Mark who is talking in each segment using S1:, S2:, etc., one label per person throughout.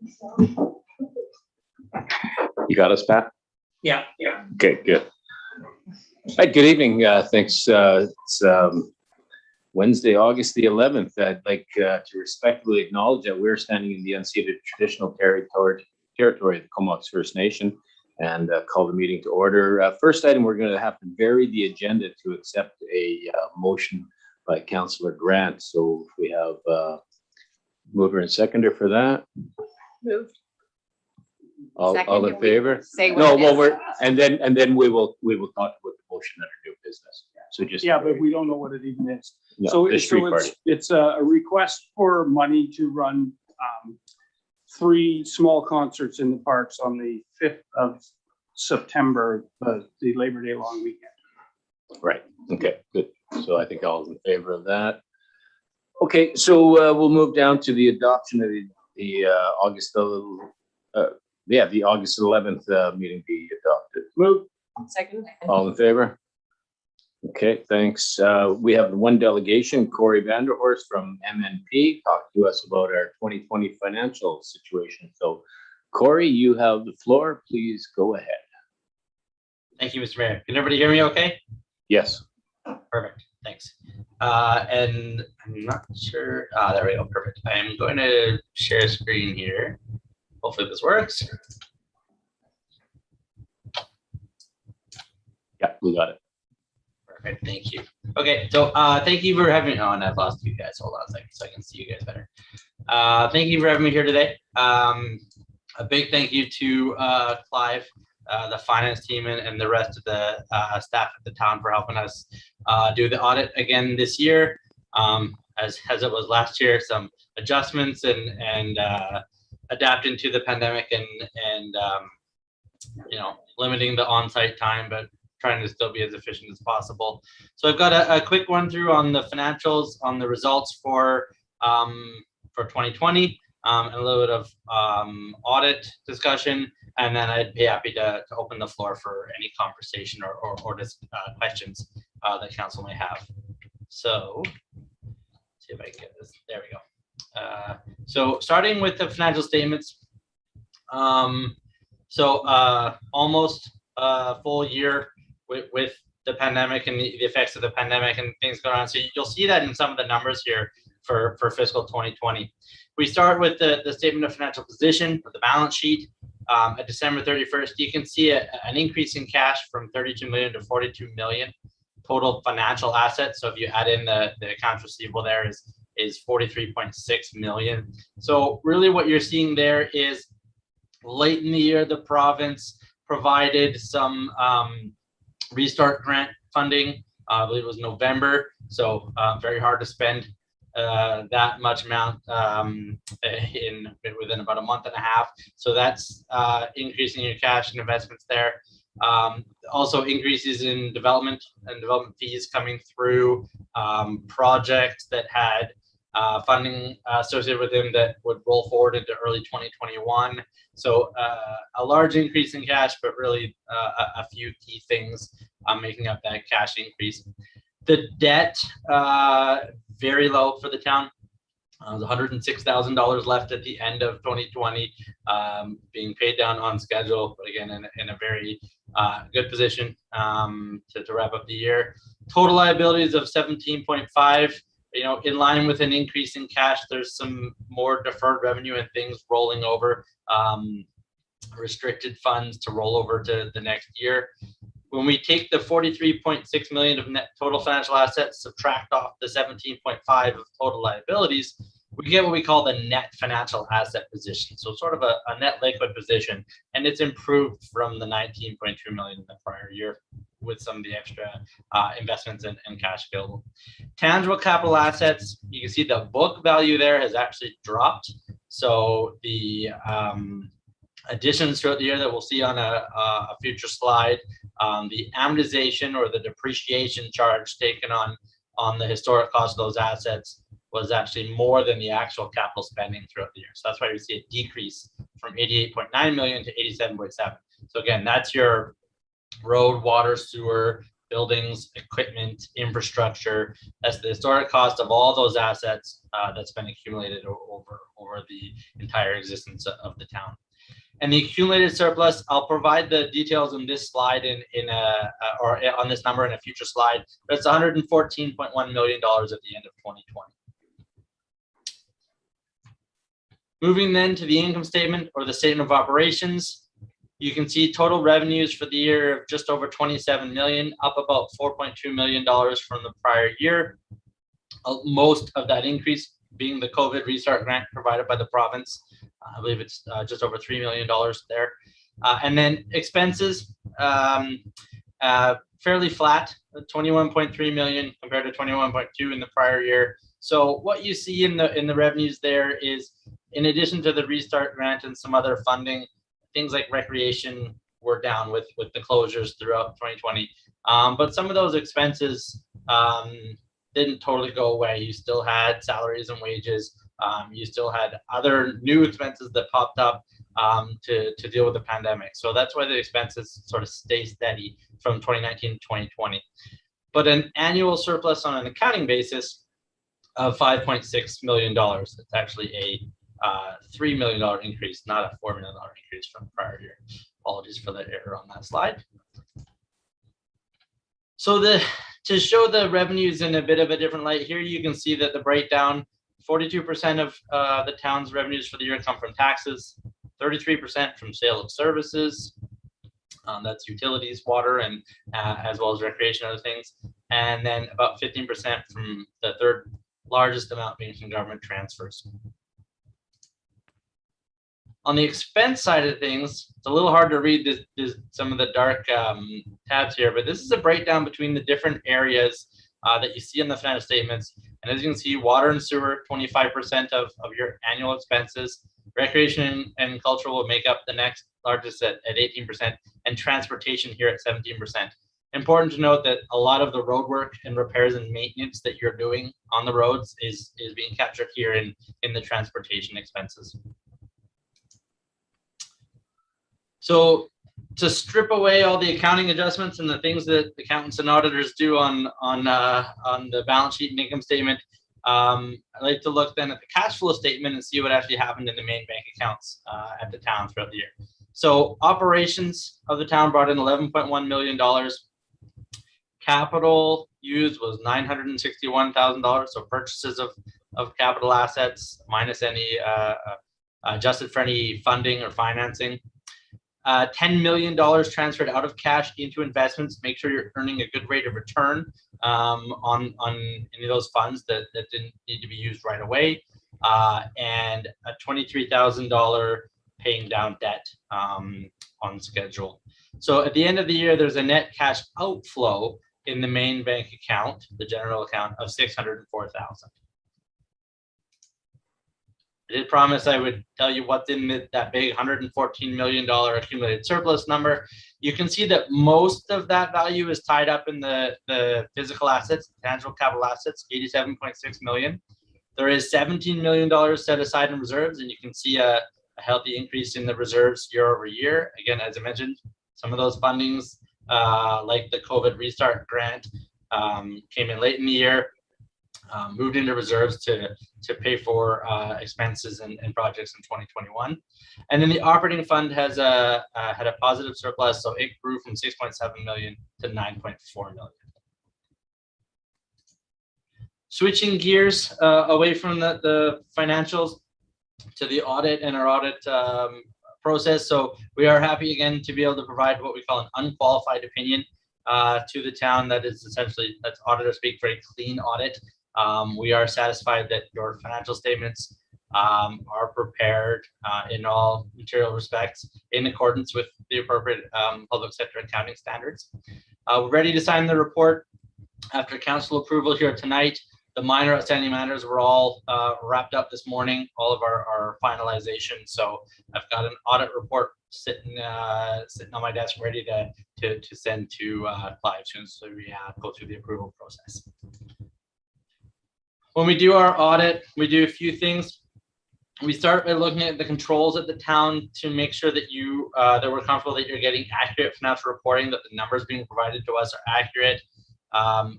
S1: You got us, Pat?
S2: Yeah.
S1: Okay, good. Good evening. Thanks. It's Wednesday, August the 11th. I'd like to respectfully acknowledge that we're standing in the unceded traditional territory of the Comox First Nation and call the meeting to order. First item, we're going to have to vary the agenda to accept a motion by Councillor Grant. So we have mover and seconder for that.
S3: Moved.
S1: All in favor?
S3: Say
S1: No,
S3: what it
S1: well,
S3: is.
S1: and then we will talk about the motion under new business. So just
S4: But we don't know what it even is.
S1: no,
S4: So
S1: the street
S4: it's
S1: party.
S4: it's a request for money to run 3 small concerts in the parks on the 5th of September, the Labor Day long weekend.
S1: Right. Okay, good. So I think all in favor of that. Okay, so we'll move down to the adoption of the August 11th meeting be adopted.
S4: Move.
S3: Second.
S1: All in favor? Okay, thanks. We have one delegation, Corey Vanderhorst from MNP, talk to us about our 2020 financial situation. So Corey, you have the floor. Please go ahead.
S2: Thank you, Mr. Mayor. Can everybody hear me okay?
S1: Yes.
S2: Perfect. Thanks. And I'm not sure. There we go. Perfect. I'm going to share screen here. Hopefully this works.
S1: Yeah, we got it.
S2: Perfect. Thank you. Okay. So thank you for having me on. I've lost you guys. Hold on a second so I can see you guys better. Thank you for having me here today. A big thank you to Clive, the finance team, and the rest of the staff at the town for helping us do the audit again this year. As it was last year, some adjustments and adapting to the pandemic and limiting the on-site time, but trying to still be as efficient as possible. So I've got a quick run through on the financials, on the results for 2020, and a little bit of audit discussion, and then I'd be happy to open the floor for any conversation or questions that council may have. So see if I can get this. There we go. So starting with the financial statements. Almost a full year with the pandemic and the effects of the pandemic and things going on. So you'll see that in some of the numbers here for fiscal 2020. We start with the statement of financial position, the balance sheet. At December 31st, you can see an increase in cash from 32 million to 42 million total financial assets. So if you add in the accounts receivable, there is 43.6 million. So really what you're seeing there is late in the year, the province provided some restart grant funding. I believe it was November. So very hard to spend that much amount within about a month and a half. So that's increasing your cash and investments there. Also increases in development fees coming through projects that had funding associated with them that would roll forward into early 2021. So a large increase in cash, but really a few key things making up that cash increase. The debt, very low for the town. It was $106,000 left at the end of 2020, being paid down on schedule, but again, in a very good position to wrap up the year. Total liabilities of 17.5, in line with an increase in cash. There's some more deferred revenue and things rolling over, restricted funds to roll over to the next year. When we take the 43.6 million of net total financial assets, subtract off the 17.5 of total liabilities, we get what we call the net financial asset position. So sort of a net liquid position, and it's improved from the 19.2 million in the prior year with some of the extra investments and cash available. Tangible capital assets, you can see the book value there has actually dropped. So the additions throughout the year that we'll see on a future slide, the amortization or the depreciation charge taken on the historic cost of those assets was actually more than the actual capital spending throughout the year. So that's why we see a decrease from 88.9 million to 87.7. So again, that's your road, water, sewer, buildings, equipment, infrastructure. That's the historic cost of all those assets that's been accumulated over the entire existence of the town. And the accumulated surplus, I'll provide the details in this slide or on this number in a future slide. But it's $114.1 million at the end of 2020. Moving then to the income statement or the statement of operations, you can see total revenues for the year of just over 27 million, up about $4.2 million from the prior year. Most of that increase being the COVID restart grant provided by the province. I believe it's just over $3 million there. And then expenses, fairly flat, 21.3 million compared to 21.2 in the prior year. So what you see in the revenues there is, in addition to the restart grant and some other funding, things like recreation were down with the closures throughout 2020. But some of those expenses didn't totally go away. You still had salaries and wages. You still had other new expenses that popped up to deal with the pandemic. So that's why the expenses sort of stay steady from 2019 to 2020. But an annual surplus on an accounting basis of $5.6 million. It's actually a $3 million increase, not a $4 million increase from the prior year. Apologies for the error on that slide. So to show the revenues in a bit of a different light, here you can see that the breakdown, 42% of the town's revenues for the year come from taxes, 33% from sale of services, that's utilities, water, and as well as recreation and other things, and then about 15% from the third largest amount being from government transfers. On the expense side of things, it's a little hard to read some of the dark tabs here, but this is a breakdown between the different areas that you see in the financial statements. And as you can see, water and sewer, 25% of your annual expenses. Recreation and cultural will make up the next largest at 18%, and transportation here at 17%. Important to note that a lot of the road work and repairs and maintenance that you're doing on the roads is being captured here in the transportation expenses. So to strip away all the accounting adjustments and the things that accountants and auditors do on the balance sheet and income statement, I like to look then at the cash flow statement and see what actually happened in the main bank accounts at the town throughout the year. So operations of the town brought in $11.1 million. Capital used was $961,000. So purchases of capital assets minus any adjusted for any funding or financing. $10 million transferred out of cash into investments. Make sure you're earning a good rate of return on any of those funds that didn't need to be used right away. And a $23,000 paying down debt on schedule. So at the end of the year, there's a net cash outflow in the main bank account, the general account, of $604,000. I did promise I would tell you what's in that big $114 million accumulated surplus number. You can see that most of that value is tied up in the physical assets, tangible capital assets, $87.6 million. There is $17 million set aside in reserves, and you can see a healthy increase in the reserves year over year. Again, as I mentioned, some of those fundings, like the COVID restart grant, came in late in the year. Moved into reserves to pay for expenses and projects in 2021. And then the operating fund has had a positive surplus, so it grew from 6.7 million to 9.4 million. Switching gears away from the financials to the audit and our audit process. So we are happy again to be able to provide what we call an unqualified opinion to the town. That is essentially, that's auditor speak for a clean audit. We are satisfied that your financial statements are prepared in all material respects in accordance with the appropriate public sector accounting standards. We're ready to sign the report after council approval here tonight. The minor outstanding matters were all wrapped up this morning, all of our finalization. So I've got an audit report sitting on my desk ready to send to Clive soon, so we go through the approval process. When we do our audit, we do a few things. We start by looking at the controls at the town to make sure that that we're comfortable that you're getting accurate financial reporting, that the numbers being provided to us are accurate.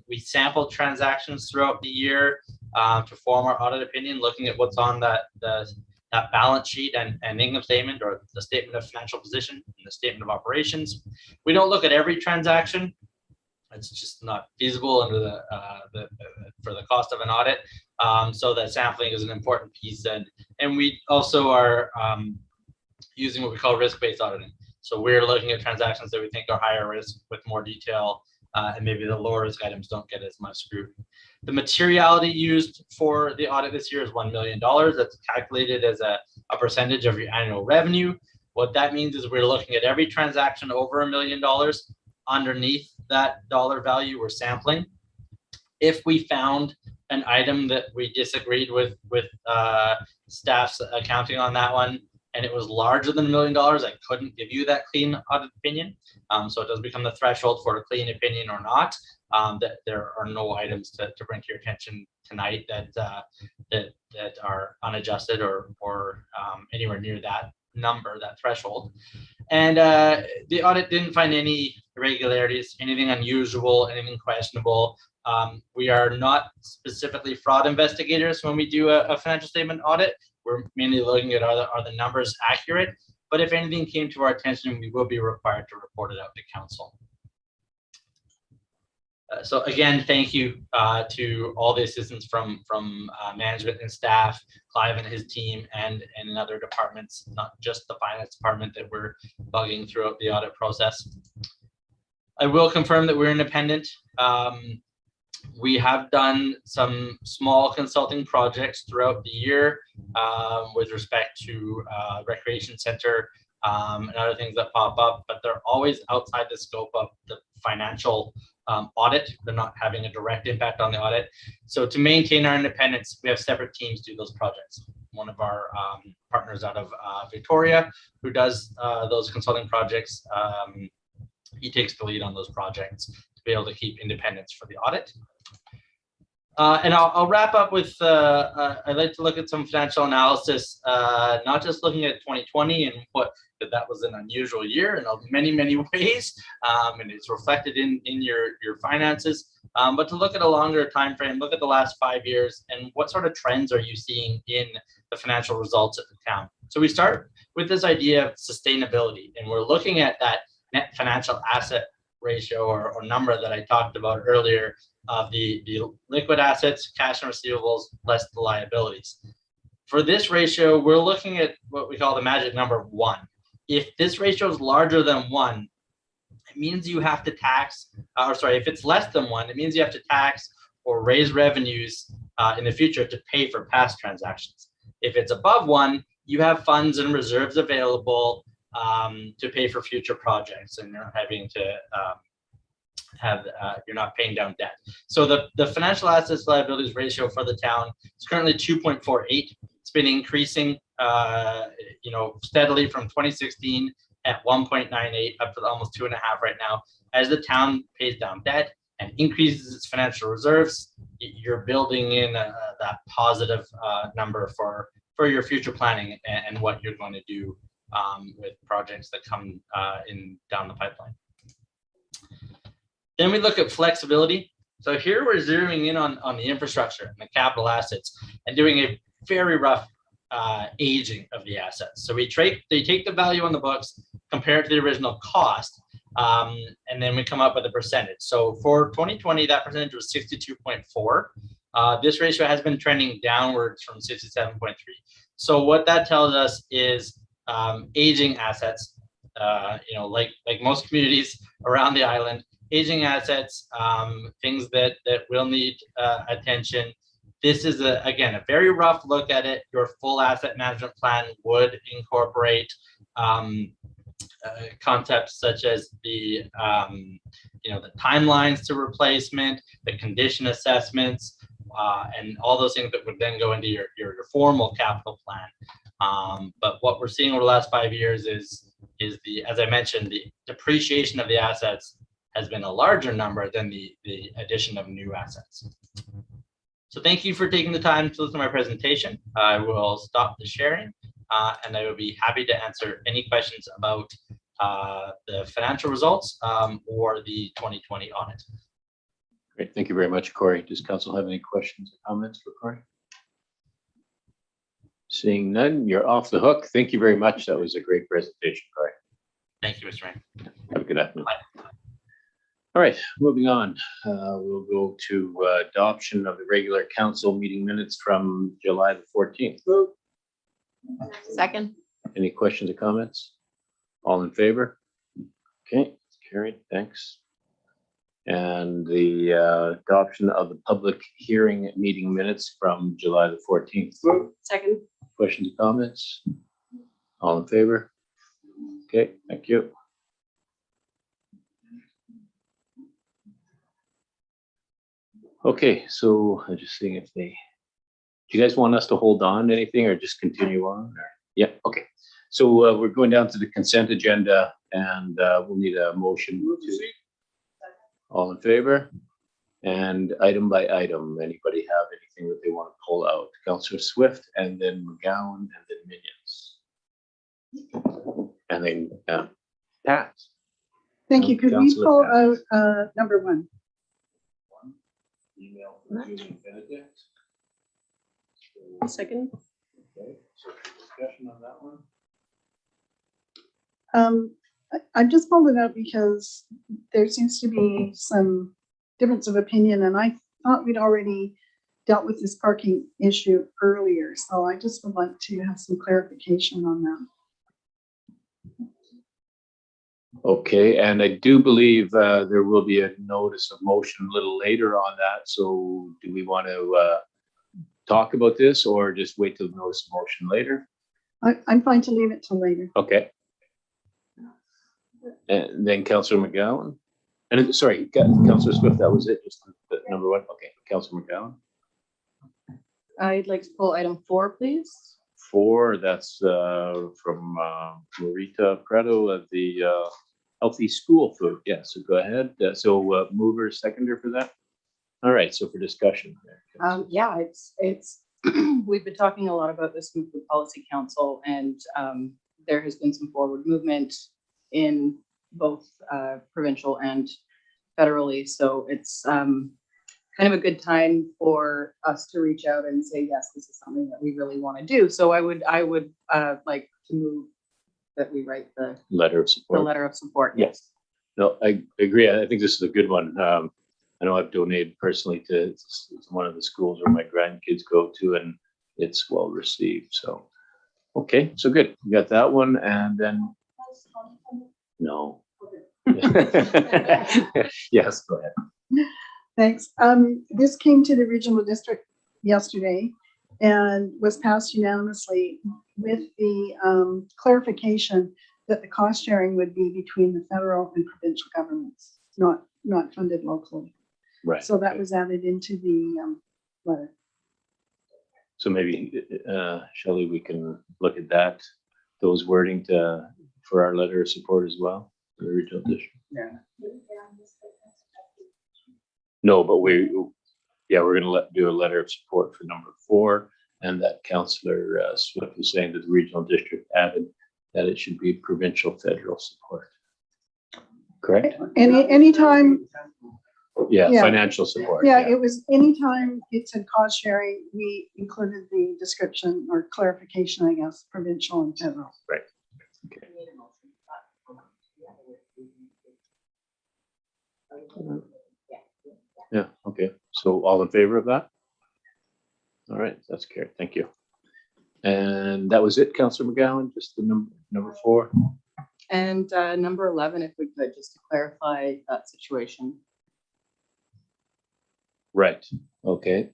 S2: We sample transactions throughout the year to form our audit opinion, looking at what's on that balance sheet and income statement, or the statement of financial position and the statement of operations. We don't look at every transaction. It's just not feasible under for the cost of an audit. So that sampling is an important piece, and we also are using what we call risk-based auditing. So we're looking at transactions that we think are higher risk with more detail, and maybe the lower risk items don't get as much scrutiny. The materiality used for the audit this year is $1 million. That's calculated as a percentage of your annual revenue. What that means is we're looking at every transaction over $1 million. Underneath that dollar value, we're sampling. If we found an item that we disagreed with staff's accounting on that one, and it was larger than $1 million, I couldn't give you that clean audit opinion. So it does become the threshold for a clean opinion or not. That there are no items to bring to your attention tonight that are unadjusted or anywhere near that number, that threshold. And the audit didn't find any irregularities, anything unusual, anything questionable. We are not specifically fraud investigators when we do a financial statement audit. We're mainly looking at are the numbers accurate, but if anything came to our attention, we will be required to report it out to council. So again, thank you to all the assistants from management and staff, Clive and his team, and in other departments, not just the finance department that we're bugging throughout the audit process. I will confirm that we're independent. We have done some small consulting projects throughout the year with respect to recreation center and other things that pop up, but they're always outside the scope of the financial audit. They're not having a direct impact on the audit. So to maintain our independence, we have separate teams do those projects. One of our partners out of Victoria, who does those consulting projects, he takes the lead on those projects to be able to keep independence for the audit. And I'll wrap up with, I'd like to look at some financial analysis, not just looking at 2020 and that was an unusual year in many, many ways, and it's reflected in your finances, but to look at a longer time frame, look at the last 5 years, and what sort of trends are you seeing in the financial results of the town. So we start with this idea of sustainability, and we're looking at that net financial asset ratio or number that I talked about earlier of the liquid assets, cash and receivables, less the liabilities. For this ratio, we're looking at what we call the magic number of 1. If this ratio is larger than 1, it means you have to tax, if it's less than 1, it means you have to tax or raise revenues in the future to pay for past transactions. If it's above 1, you have funds and reserves available to pay for future projects, and you're not having to you're not paying down debt. So the financial assets liabilities ratio for the town is currently 2.48. It's been increasing, steadily from 2016 at 1.98 up to almost 2.5 right now. As the town pays down debt and increases its financial reserves, you're building in that positive number for your future planning and what you're going to do with projects that come down the pipeline. Then we look at flexibility. So here we're zeroing in on the infrastructure and the capital assets and doing a very rough aging of the assets. So they take the value on the books, compare it to the original cost, and then we come up with a percentage. So for 2020, that percentage was 62.4. This ratio has been trending downwards from 67.3. So what that tells us is aging assets, like most communities around the island, aging assets, things that will need attention. This is, again, a very rough look at it. Your full asset management plan would incorporate concepts such as the timelines to replacement, the condition assessments, and all those things that would then go into your formal capital plan. But what we're seeing over the last 5 years is as I mentioned, the depreciation of the assets has been a larger number than the addition of new assets. So thank you for taking the time to listen to my presentation. I will stop the sharing and I will be happy to answer any questions about the financial results or the 2020 audit.
S1: Great, thank you very much, Corey. Does council have any questions or comments for Corey? Seeing none, you're off the hook. Thank you very much. That was a great presentation, Corey.
S2: Thank you, Mr. Mayor.
S1: Have a good afternoon. All right, moving on. We'll go to adoption of the regular council meeting minutes from July the 14th.
S3: Second.
S1: Any questions or comments? All in favor? Okay, carried, thanks. And the adoption of the public hearing meeting minutes from July the 14th.
S3: Second.
S1: Questions or comments? All in favor? Okay, thank you. Okay, so I'm just seeing if they, do you guys want us to hold on to anything or just continue on? Or? Yeah, okay. So we're going down to the consent agenda and we'll need a motion. All in favor? And item by item, anybody have anything that they want to pull out? Councillor Swift and then McGowan and then Minions. And then Pat.
S5: Thank you. Could we
S1: Councillor
S5: pull
S1: Pat.
S5: out number 1?
S1: Email from Julie Benedict.
S3: Second.
S1: Okay, so discussion on that one.
S5: I just pulled it out because there seems to be some difference of opinion, and I thought we'd already dealt with this parking issue earlier, so I just would like to have some clarification on that.
S1: Okay, and I do believe there will be a notice of motion a little later on that. So do we want to talk about this or just wait till the notice of motion later?
S5: I'm fine to leave it till later.
S1: Okay. And then Councillor McGowan. And sorry, Councillor Swift, that was it, just the number 1. Okay, Councillor McGowan.
S3: I'd like to pull item 4, please.
S1: 4, that's from Marita Prado of the Healthy School Food. Yeah, so go ahead. So mover, seconder for that. All right, so for discussion there.
S3: Yeah, it's we've been talking a lot about this with the Policy Council, and there has been some forward movement in both provincial and federally. So it's kind of a good time for us to reach out and say, yes, this is something that we really want to do. So I would like to move that we write the
S1: Letter of support.
S3: letter of support.
S1: Yes. No, I agree. I think this is a good one. I know I've donated personally to one of the schools where my grandkids go to, and it's well received. So, okay, so good. We got that one, and then no. Yes, go ahead.
S5: Thanks. This came to the regional district yesterday and was passed unanimously with the clarification that the cost sharing would be between the federal and provincial governments, not funded locally.
S1: Right.
S5: So that was added into the letter.
S1: So maybe, Shelley, we can look at that, those wording for our letter of support as well, for the regional district.
S5: Yeah.
S1: No, but we're going to do a letter of support for number 4, and that Councillor Swift was saying that the regional district added that it should be provincial federal support. Correct?
S5: Anytime,
S1: Yeah,
S5: Yeah.
S1: financial support.
S5: yeah, it was anytime it said cost sharing, we included the description or clarification, I guess, provincial and federal.
S1: Right. Okay. Yeah, okay. So all in favor of that? All right, that's carried. Thank you. And that was it, Councillor McGowan, just the number 4?
S3: And number 11, if we could, just to clarify that situation.
S1: Right, okay.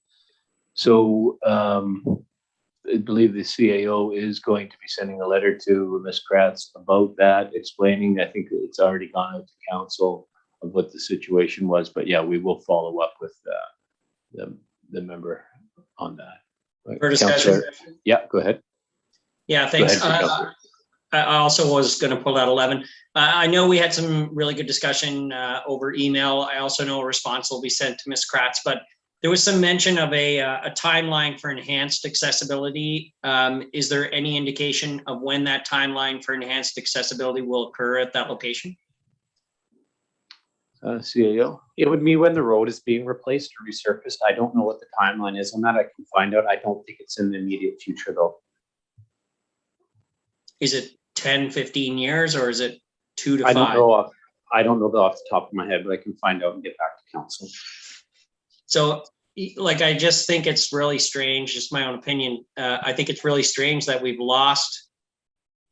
S1: So I believe the CAO is going to be sending a letter to Ms. Kratz about that, explaining, I think it's already gone out to council of what the situation was, but yeah, we will follow up with the member on that. Right.
S6: For discussion.
S1: Councillor, yeah, go ahead.
S6: Yeah, thanks.
S1: Go ahead, Councillor.
S6: I also was going to pull out 11. I know we had some really good discussion over email. I also know a response will be sent to Ms. Kratz, but There was some mention of a timeline for enhanced accessibility. Is there any indication of when that timeline for enhanced accessibility will occur at that location?
S1: CAO?
S7: It would be when the road is being replaced or resurfaced. I don't know what the timeline is on that. I can find out. I don't think it's in the immediate future though.
S6: Is it 10, 15 years, or is it 2 to 5?
S7: I don't know. I don't know that off the top of my head, but I can find out and get back to council.
S6: So, like, I just think it's really strange, just my own opinion. I think it's really strange that we've lost,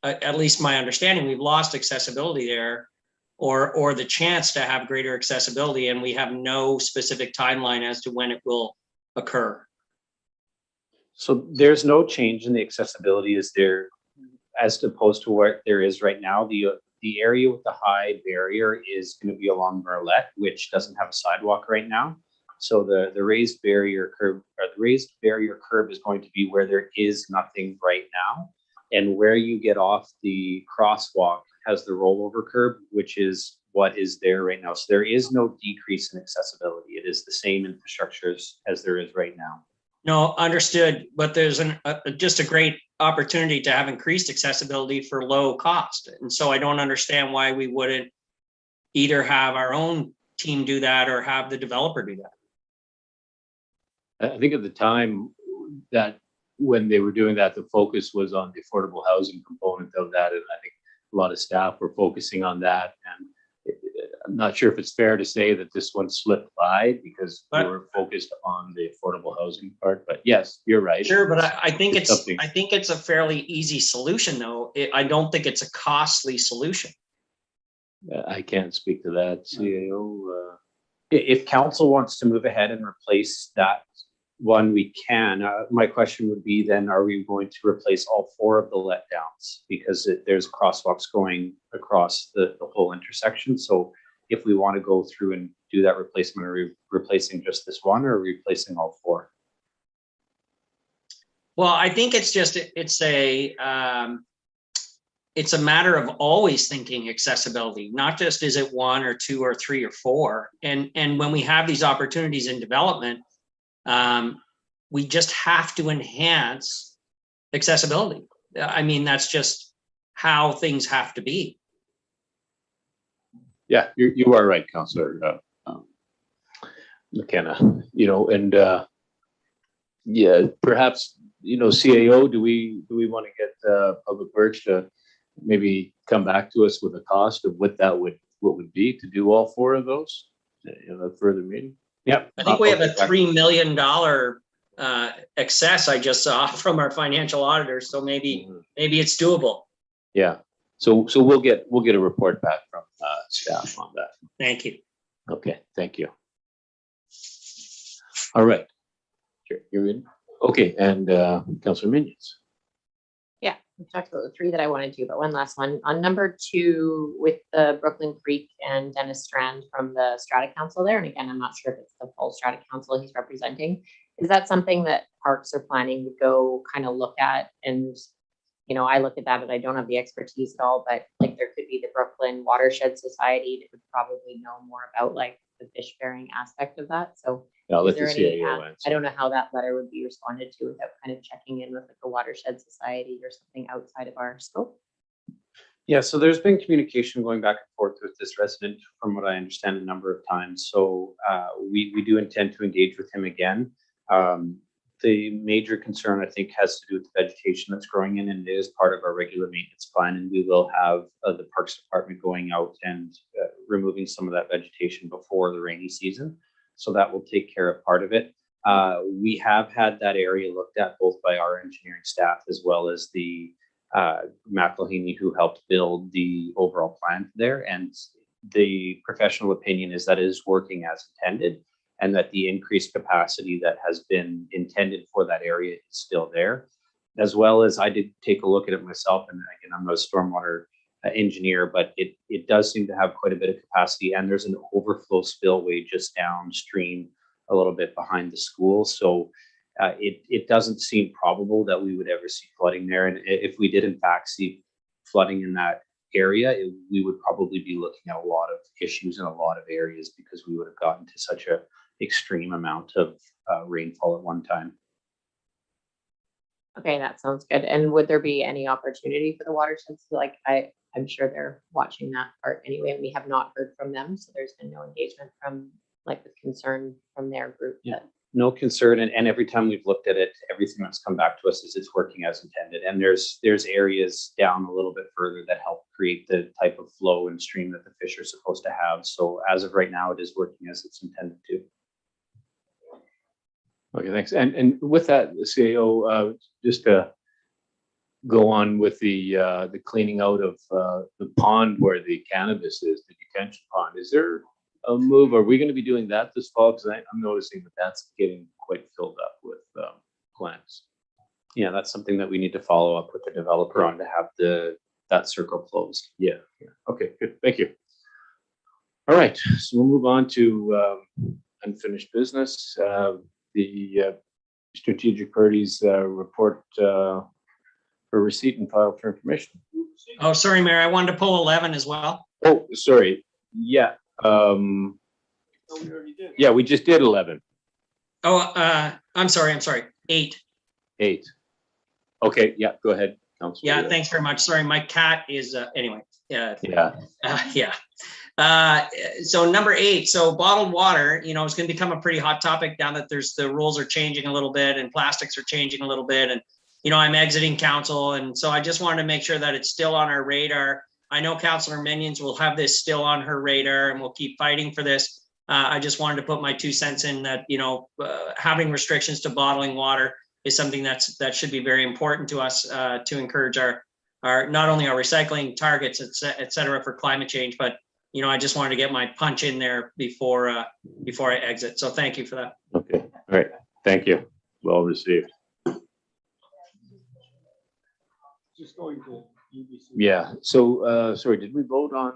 S6: at least my understanding, we've lost accessibility there, or the chance to have greater accessibility, and we have no specific timeline as to when it will occur.
S7: So there's no change in the accessibility is there as opposed to what there is right now. The area with the high barrier is going to be along Merlette, which doesn't have a sidewalk right now. So the raised barrier curb, or the raised barrier curb, is going to be where there is nothing right now. And where you get off the crosswalk has the rollover curb, which is what is there right now. So there is no decrease in accessibility. It is the same infrastructure as there is right now.
S6: No, understood, but there's just a great opportunity to have increased accessibility for low cost. And so I don't understand why we wouldn't either have our own team do that or have the developer do that.
S1: I think at the time that when they were doing that, the focus was on the affordable housing component of that. And I think a lot of staff were focusing on that. And I'm not sure if it's fair to say that this one slipped by because we were focused on the affordable housing part. But yes, you're right.
S6: Sure, but I think
S1: It's something.
S6: I think it's a fairly easy solution, though. I don't think it's a costly solution.
S1: I can't speak to that, CAO.
S7: If council wants to move ahead and replace that one, we can. My question would be then, are we going to replace all 4 of the letdowns? Because there's crosswalks going across the whole intersection. So if we want to go through and do that replacement, are we replacing just this one or are we replacing all 4?
S6: Well, I think it's a matter of always thinking accessibility, not just is it 1 or 2 or 3 or 4. And when we have these opportunities in development, we just have to enhance accessibility. I mean, that's just how things have to be.
S1: Yeah, you are right, Councillor McKenna. And yeah, perhaps CAO. Do we want to get Public Works to maybe come back to us with a cost of what would be to do all 4 of those in a further meeting?
S7: Yep.
S6: I think we have a $3 million excess I just saw from our financial auditors. So maybe it's doable.
S1: Yeah. So we'll get a report back from staff on that.
S6: Thank you.
S1: Okay, thank you. All right. Sure, you're in. Okay, and Councillor Minions.
S8: Yeah, we talked about the 3 that I wanted to, but one last one. On number 2 with the Brooklyn Creek and Dennis Strand from the Strata Council there, and again, I'm not sure if it's the full Strata Council he's representing. Is that something that Parks are planning to go kind of look at? And, I look at that and I don't have the expertise at all, but like there could be the Brooklyn Watershed Society that would probably know more about like the fish bearing aspect of that. So
S1: I'll let
S8: is
S1: the
S8: there any,
S1: CAO answer.
S8: I don't know how that letter would be responded to without kind of checking in with like a watershed society or something outside of our scope.
S7: Yeah, so there's been communication going back and forth with this resident, from what I understand, a number of times. So we do intend to engage with him again. The major concern, I think, has to do with the vegetation that's growing in, and it is part of our regular maintenance plan. And we will have the Parks Department going out and removing some of that vegetation before the rainy season. So that will take care of part of it. We have had that area looked at both by our engineering staff as well as the McElhaney, who helped build the overall plan there. And the professional opinion is that it is working as intended, and that the increased capacity that has been intended for that area is still there. As well as I did take a look at it myself, and again, I'm not a stormwater engineer, but it does seem to have quite a bit of capacity, and there's an overflow spillway just downstream a little bit behind the school. So it doesn't seem probable that we would ever see flooding there. And if we did in fact see flooding in that area, we would probably be looking at a lot of issues in a lot of areas, because we would have gotten to such a extreme amount of rainfall at one time.
S8: Okay, that sounds good. And would there be any opportunity for the watersheds? Like I'm sure they're watching that part anyway, and we have not heard from them. So there's been no engagement from like with concern from their group.
S7: Yeah. No concern, and every time we've looked at it, everything that's come back to us is it's working as intended. And there's areas down a little bit further that help create the type of flow and stream that the fish are supposed to have. So as of right now, it is working as it's intended to.
S1: Okay, thanks. And with that, CAO, just to go on with the cleaning out of the pond where the cannabis is, the detention pond, is there a move? Are we going to be doing that this fall? Because I'm noticing that that's getting quite filled up with plants.
S7: Yeah, that's something that we need to follow up with the developer on to have that circle closed.
S1: Yeah. Okay, good. Thank you. All right, so we'll move on to unfinished business. The strategic priorities report for receipt and file for information.
S6: Oh, sorry, Mayor, I wanted to pull 11 as well.
S1: Oh, sorry. Yeah. Yeah, we just did 11.
S6: Oh, I'm sorry. 8.
S1: 8. Okay, yeah, go ahead, Councilor.
S6: Yeah, thanks very much. Sorry, my cat is, anyway.
S1: Yeah.
S6: So number 8, so bottled water, it's going to become a pretty hot topic now that the rules are changing a little bit and plastics are changing a little bit. And, I'm exiting council. And so I just wanted to make sure that it's still on our radar. I know Councillor Minions will have this still on her radar and we'll keep fighting for this. I just wanted to put my 2 cents in that, having restrictions to bottling water is something that should be very important to us to encourage our not only our recycling targets, et cetera, for climate change, but I just wanted to get my punch in there before I exit. So thank you for that.
S1: Okay, all right, thank you. Well received.
S4: Just going to UBC.
S1: Yeah, so sorry, did we vote on,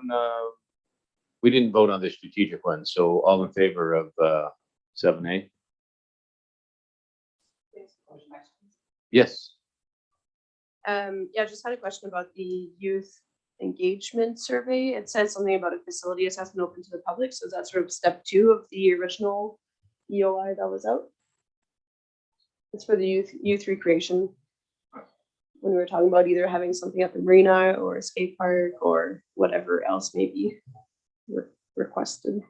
S1: we didn't vote on the strategic one, so all in favor of 7A? Yes.
S9: Yeah, just had a question about the youth engagement survey. It says something about a facility assessment open to the public. So is that sort of step 2 of the original EOI that was out? It's for the youth recreation. When we were talking about either having something at the marina or a skate park or whatever else may be requested.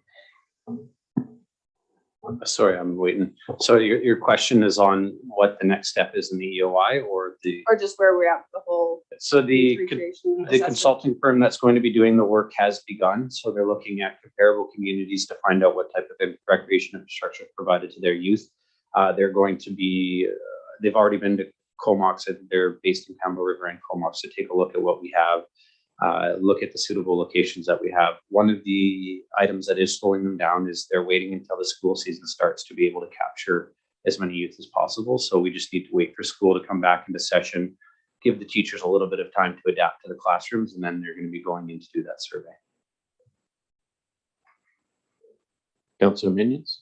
S7: Sorry, I'm waiting. So your question is on what the next step is in the EOI or
S9: just where we're at with the whole.
S7: So
S9: youth recreation
S7: the consulting firm that's going to be doing the work has begun. So they're looking at comparable communities to find out what type of recreation infrastructure is provided to their youth. They're going to be, they've already been to Comox, and they're based in Campbell River and Comox, to take a look at what we have, look at the suitable locations that we have. One of the items that is slowing them down is they're waiting until the school season starts to be able to capture as many youth as possible. So we just need to wait for school to come back into session, give the teachers a little bit of time to adapt to the classrooms, and then they're going to be going in to do that survey.
S1: Councilor Minions?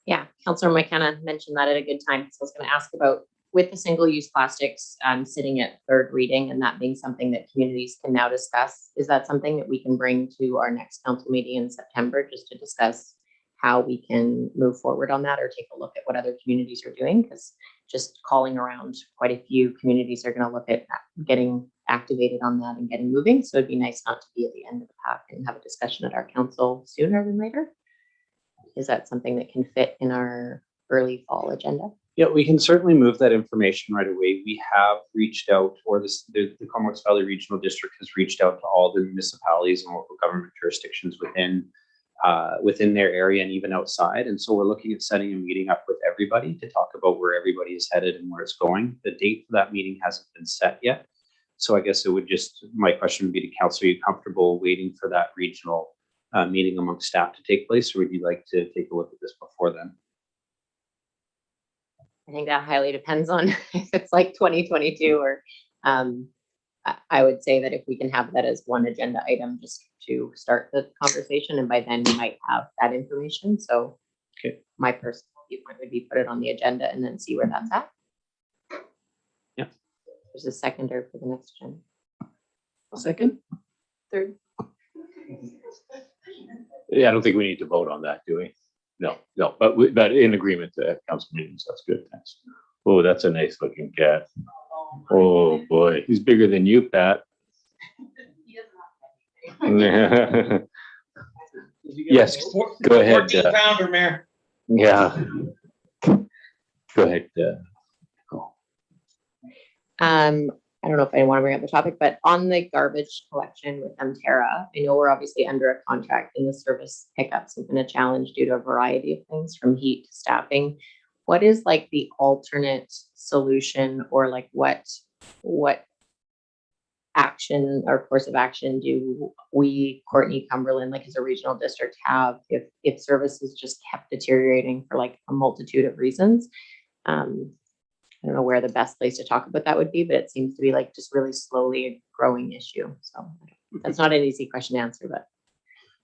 S8: Yeah, Councillor McKenna mentioned that at a good time. So I was going to ask about with the single-use plastics sitting at 3rd reading and that being something that communities can now discuss. Is that something that we can bring to our next council meeting in September just to discuss how we can move forward on that or take a look at what other communities are doing? Because just calling around, quite a few communities are going to look at getting activated on that and getting moving. So it'd be nice not to be at the end of the pack and have a discussion at our council sooner than later. Is that something that can fit in our early fall agenda?
S7: Yeah, we can certainly move that information right away. We have reached out, or the Comox Valley Regional District has reached out to all the municipalities and local government jurisdictions within their area and even outside. And so we're looking at setting a meeting up with everybody to talk about where everybody is headed and where it's going. The date for that meeting hasn't been set yet. So I guess my question would be to council, are you comfortable waiting for that regional meeting amongst staff to take place, or would you like to take a look at this before then?
S8: I think that highly depends on if it's like 2022 or I would say that if we can have that as one agenda item just to start the conversation, and by then we might have that information. So
S7: okay,
S8: my personal viewpoint would be put it on the agenda and then see where that's at.
S7: Yeah.
S8: There's a seconder for the next agenda.
S3: Second?
S9: 3rd.
S1: Yeah, I don't think we need to vote on that, do we? No, but in agreement to council meetings, that's good, thanks. Oh, that's a nice looking cat. Oh, boy, he's bigger than you, Pat. Yes, go ahead.
S6: 14-pounder, Mayor.
S1: Yeah. Go ahead.
S8: I don't know if I want to bring up the topic, but on the garbage collection with Mterra, I know we're obviously under a contract and the service pickups have been a challenge due to a variety of things from heat to staffing. What is like the alternate solution, or like what action or course of action do we, Courtney, Cumberland, like as a regional district, have if services just kept deteriorating for like a multitude of reasons? I don't know where the best place to talk about that would be, but it seems to be like just really slowly a growing issue. So that's not an easy question to answer, but.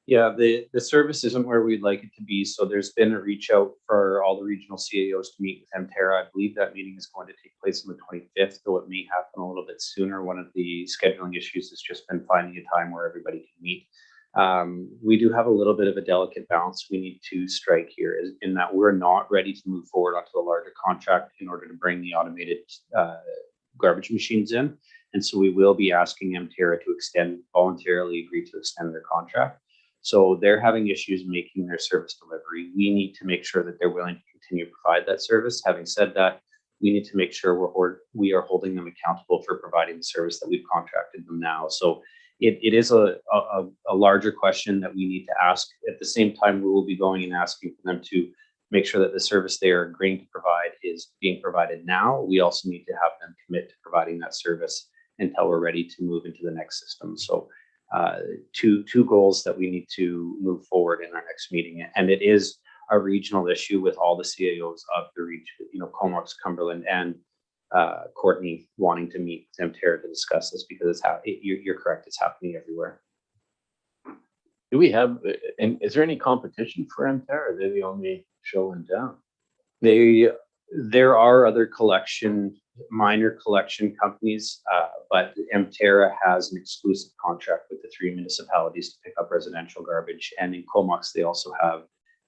S7: Yeah, the service isn't where we'd like it to be. So there's been a reach out for all the regional CAOs to meet with Mterra. I believe that meeting is going to take place on the 25th, though it may happen a little bit sooner. One of the scheduling issues has just been finding a time where everybody can meet. We do have a little bit of a delicate balance we need to strike here, in that we're not ready to move forward onto the larger contract in order to bring the automated garbage machines in. And so we will be asking Mterra to voluntarily agree to extend their contract. So they're having issues making their service delivery. We need to make sure that they're willing to continue to provide that service. Having said that, we need to make sure we are holding them accountable for providing the service that we've contracted them now. So it is a larger question that we need to ask. At the same time, we will be going and asking for them to make sure that the service they are agreeing to provide is being provided now. We also need to have them commit to providing that service until we're ready to move into the next system. So two goals that we need to move forward in our next meeting. And it is a regional issue with all the CAOs of the region, Comox, Cumberland, and Courtney wanting to meet with Mterra to discuss this, because you're correct, it's happening everywhere.
S1: Do we have, and is there any competition for Mterra? Are they the only show in town?
S7: There are other minor collection companies, but Mterra has an exclusive contract with the 3 municipalities to pick up residential garbage. And in Comox, they also have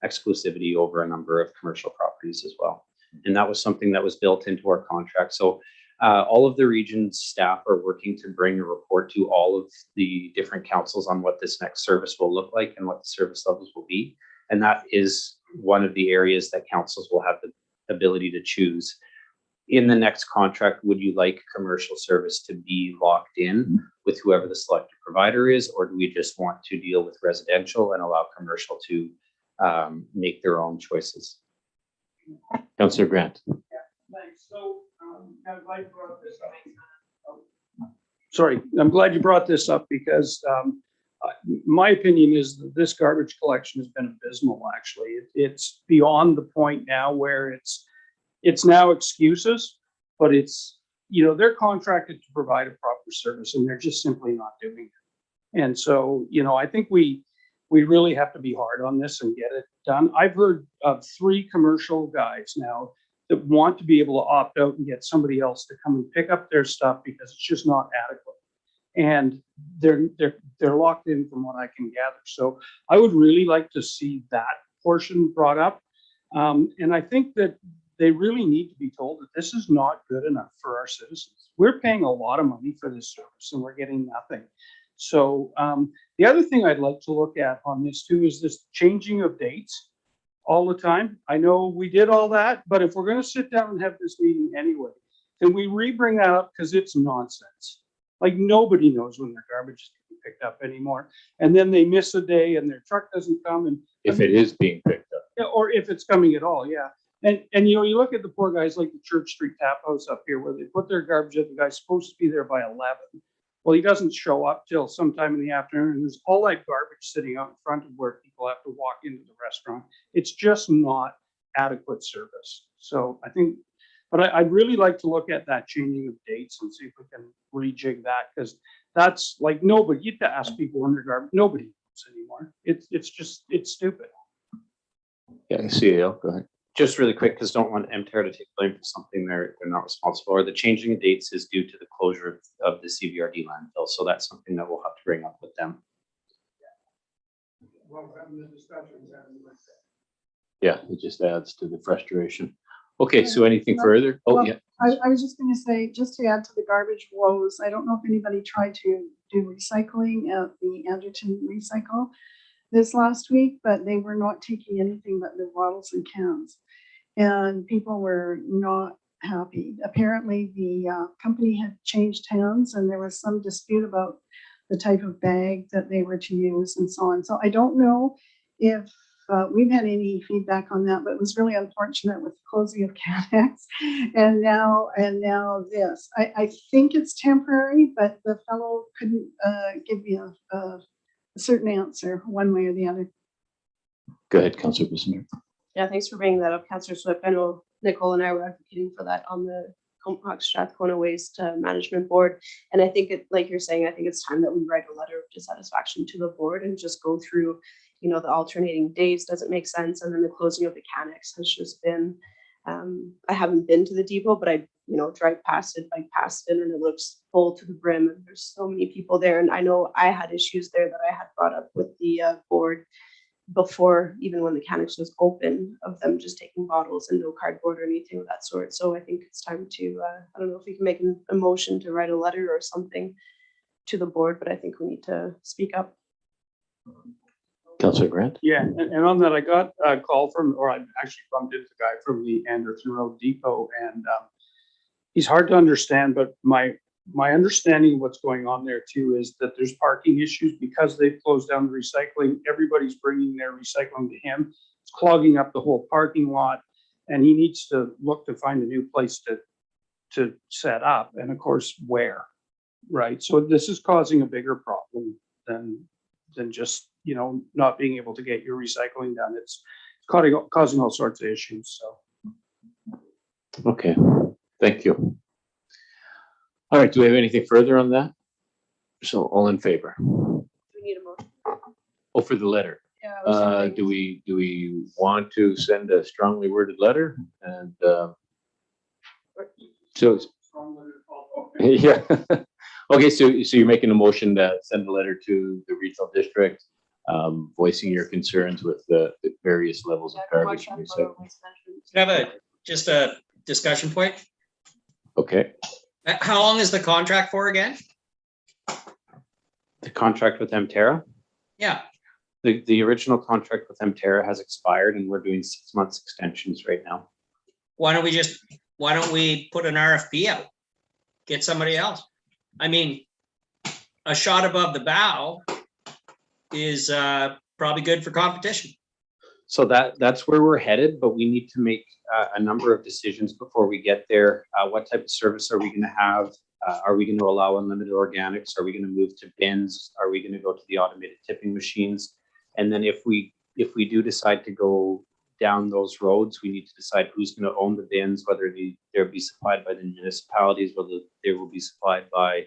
S7: exclusivity over a number of commercial properties as well. And that was something that was built into our contract. So all of the region's staff are working to bring a report to all of the different councils on what this next service will look like and what the service levels will be. And that is one of the areas that councils will have the ability to choose. In the next contract, would you like commercial service to be locked in with whoever the selected provider is, or do we just want to deal with residential and allow commercial to make their own choices?
S1: Councillor Grant.
S4: Thanks. So I'm glad you brought this up. Sorry, I'm glad you brought this up because my opinion is that this garbage collection has been abysmal. Actually, it's beyond the point now where it's now excuses, but they're contracted to provide a proper service and they're just simply not doing it. And so, I think we really have to be hard on this and get it done. I've heard of 3 commercial guys now that want to be able to opt out and get somebody else to come and pick up their stuff because it's just not adequate. And they're locked in from what I can gather. So I would really like to see that portion brought up. And I think that they really need to be told that this is not good enough for our citizens. We're paying a lot of money for this service and we're getting nothing. So the other thing I'd like to look at on this too is this changing of dates all the time. I know we did all that, but if we're going to sit down and have this meeting anyway, can we re-bring that up? Because it's nonsense. Like nobody knows when their garbage is getting picked up anymore. And then they miss a day and their truck doesn't come. And
S1: if it is being picked up.
S4: Yeah, or if it's coming at all, yeah. And you look at the poor guys like the Church Street Tap House up here where they put their garbage up. The guy's supposed to be there by 11. Well, he doesn't show up till sometime in the afternoon. And there's all that garbage sitting out in front of where people have to walk into the restaurant. It's just not adequate service. So I think, but I'd really like to look at that changing of dates and see if we can rejig that, because that's like nobody, you have to ask people when their garbage, nobody knows anymore. It's stupid.
S1: Yeah, CEO, go ahead.
S7: Just really quick, because don't want Mterra to take blame for something they're not responsible for. The changing of dates is due to the closure of the CBRD landfill. So that's something that we'll have to bring up with them.
S1: Yeah, it just adds to the frustration. Okay, so anything further? Oh,
S5: Well,
S1: yeah.
S5: I was just gonna say, just to add to the garbage woes, I don't know if anybody tried to do recycling at the Anderton Recycle this last week, but they were not taking anything but the bottles and cans. And people were not happy. Apparently, the company had changed hands and there was some dispute about the type of bag that they were to use and so on. So I don't know if we've had any feedback on that, but it was really unfortunate with the closing of CanX and now this. I think it's temporary, but the fellow couldn't give me a certain answer one way or the other.
S1: Go ahead, Councillor Bissonnette.
S9: Yeah, thanks for bringing that up, Councillor Swift. I know Nicole and I were advocating for that on the Comox Strathcona Waste Management Board. And I think it, like you're saying, I think it's time that we write a letter of dissatisfaction to the board and just go through, you know, the alternating days. Does it make sense? And then the closing of the CanX has just been, I haven't been to the depot, but I, you know, drive past it, bike past it, and it looks full to the brim. And there's so many people there. And I know I had issues there that I had brought up with the board before, even when the CanX was open, of them just taking bottles and no cardboard or anything of that sort. So I think it's time to, I don't know if we can make a motion to write a letter or something to the board, but I think we need to speak up.
S1: Councillor Grant.
S4: Yeah, and on that, I got a call from, or I actually bumped into the guy from the Anderson Road Depot, and he's hard to understand, but my understanding of what's going on there too is that there's parking issues because they've closed down the recycling. Everybody's bringing their recycling to him. It's clogging up the whole parking lot, and he needs to look to find a new place to set up, and of course, where, right? So this is causing a bigger problem than just, you know, not being able to get your recycling done. It's causing all sorts of issues, so.
S1: Okay, thank you. All right, do we have anything further on that? So all in favor?
S9: Do we need a motion?
S1: Oh, for the letter.
S3: Yeah, I was thinking-
S1: Do we want to send a strongly worded letter? And so yeah. Okay, so you're making a motion to send a letter to the regional district, voicing your concerns with the various levels of garbage. And recycling.
S6: Can I have just a discussion point?
S1: Okay,
S6: How long is the contract for again?
S7: The contract with Emterra,
S6: Yeah,
S7: the original contract with Emterra has expired and we're doing 6 months extensions right now.
S6: why don't we put an RFP out? Get somebody else. I mean, a shot above the bow is probably good for competition.
S7: So that's where we're headed, but we need to make a number of decisions before we get there. What type of service are we going to have? Are we going to allow unlimited organics? Are we going to move to bins? Are we going to go to the automated tipping machines? And then if we do decide to go down those roads, we need to decide who's going to own the bins, whether they'll be supplied by the municipalities, whether they will be supplied by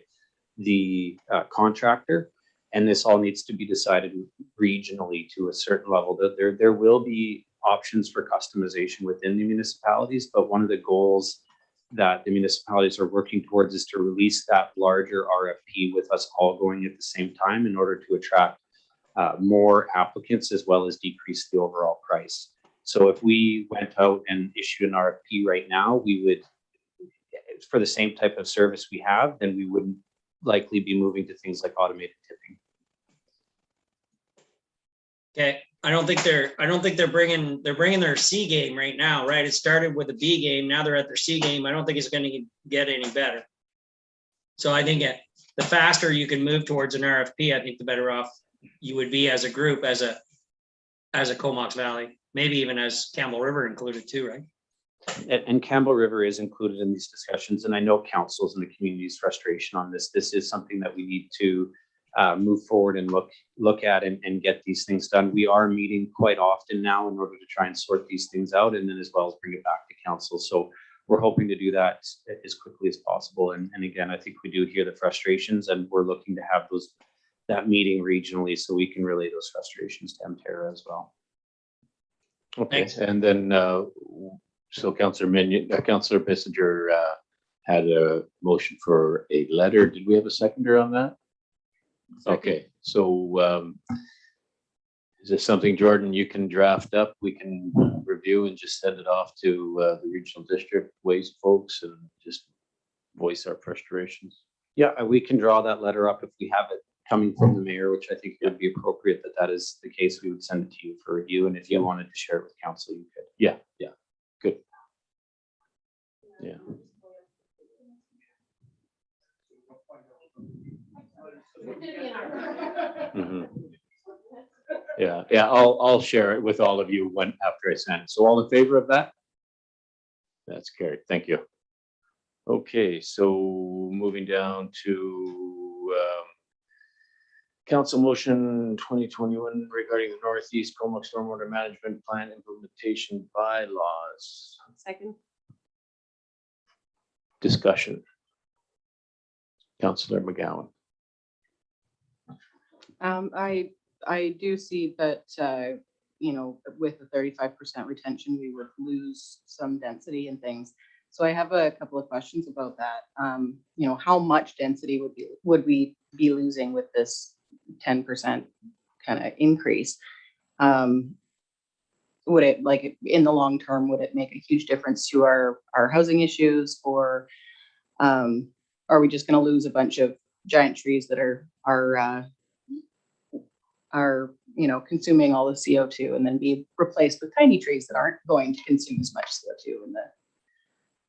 S7: the contractor. And this all needs to be decided regionally to a certain level. There will be options for customization within the municipalities, but one of the goals that the municipalities are working towards is to release that larger RFP with us all going at the same time in order to attract more applicants as well as decrease the overall price. So if we went out and issued an RFP right now, we would, for the same type of service we have, then we wouldn't likely be moving to things like automated tipping.
S6: Okay, I don't think they're bringing their C game right now, right? It started with a B game, now they're at their C game. I don't think it's going to get any better. So I think the faster you can move towards an RFP, I think the better off you would be as a group, as a Comox Valley, maybe even as Campbell River included too, right?
S7: And Campbell River is included in these discussions, and I know councils and the community's frustration on this. This is something that we need to move forward and look at and get these things done. We are meeting quite often now in order to try and sort these things out, and then as well as bring it back to council. So we're hoping to do that as quickly as possible. And again, I think we do hear the frustrations, and we're looking to have that meeting regionally so we can relay those frustrations to Emterra as well.
S1: okay,
S6: Thanks.
S1: and then so Councillor Bissinger had a motion for a letter. Did we have a seconder on that? Okay, so Is this something, Jordan, you can draft up? We can review and just send it off to the regional district waste folks and just voice our frustrations?
S7: Yeah, we can draw that letter up if we have it coming from the mayor, which I think would be appropriate that that is the case. We would send it to you for review. And if you wanted to share it with council, you could.
S1: Yeah, good. Yeah. Mhm. Yeah, I'll share it with all of you after I send it. So all in favor of that? That's carried. Thank you. Okay, so moving down to council motion 2021 regarding the Northeast Comox Stormwater Management Plan implementation bylaws.
S9: Second.
S1: Discussion. Councillor McGowan.
S3: I do see that, with the 35% retention, we would lose some density and things. So I have a couple of questions about that. How much density would we be losing with this 10% kind of increase? Would it, like, in the long term, would it make a huge difference to our housing issues, or are we just going to lose a bunch of giant trees that are consuming all the CO2 and then be replaced with tiny trees that aren't going to consume as much CO2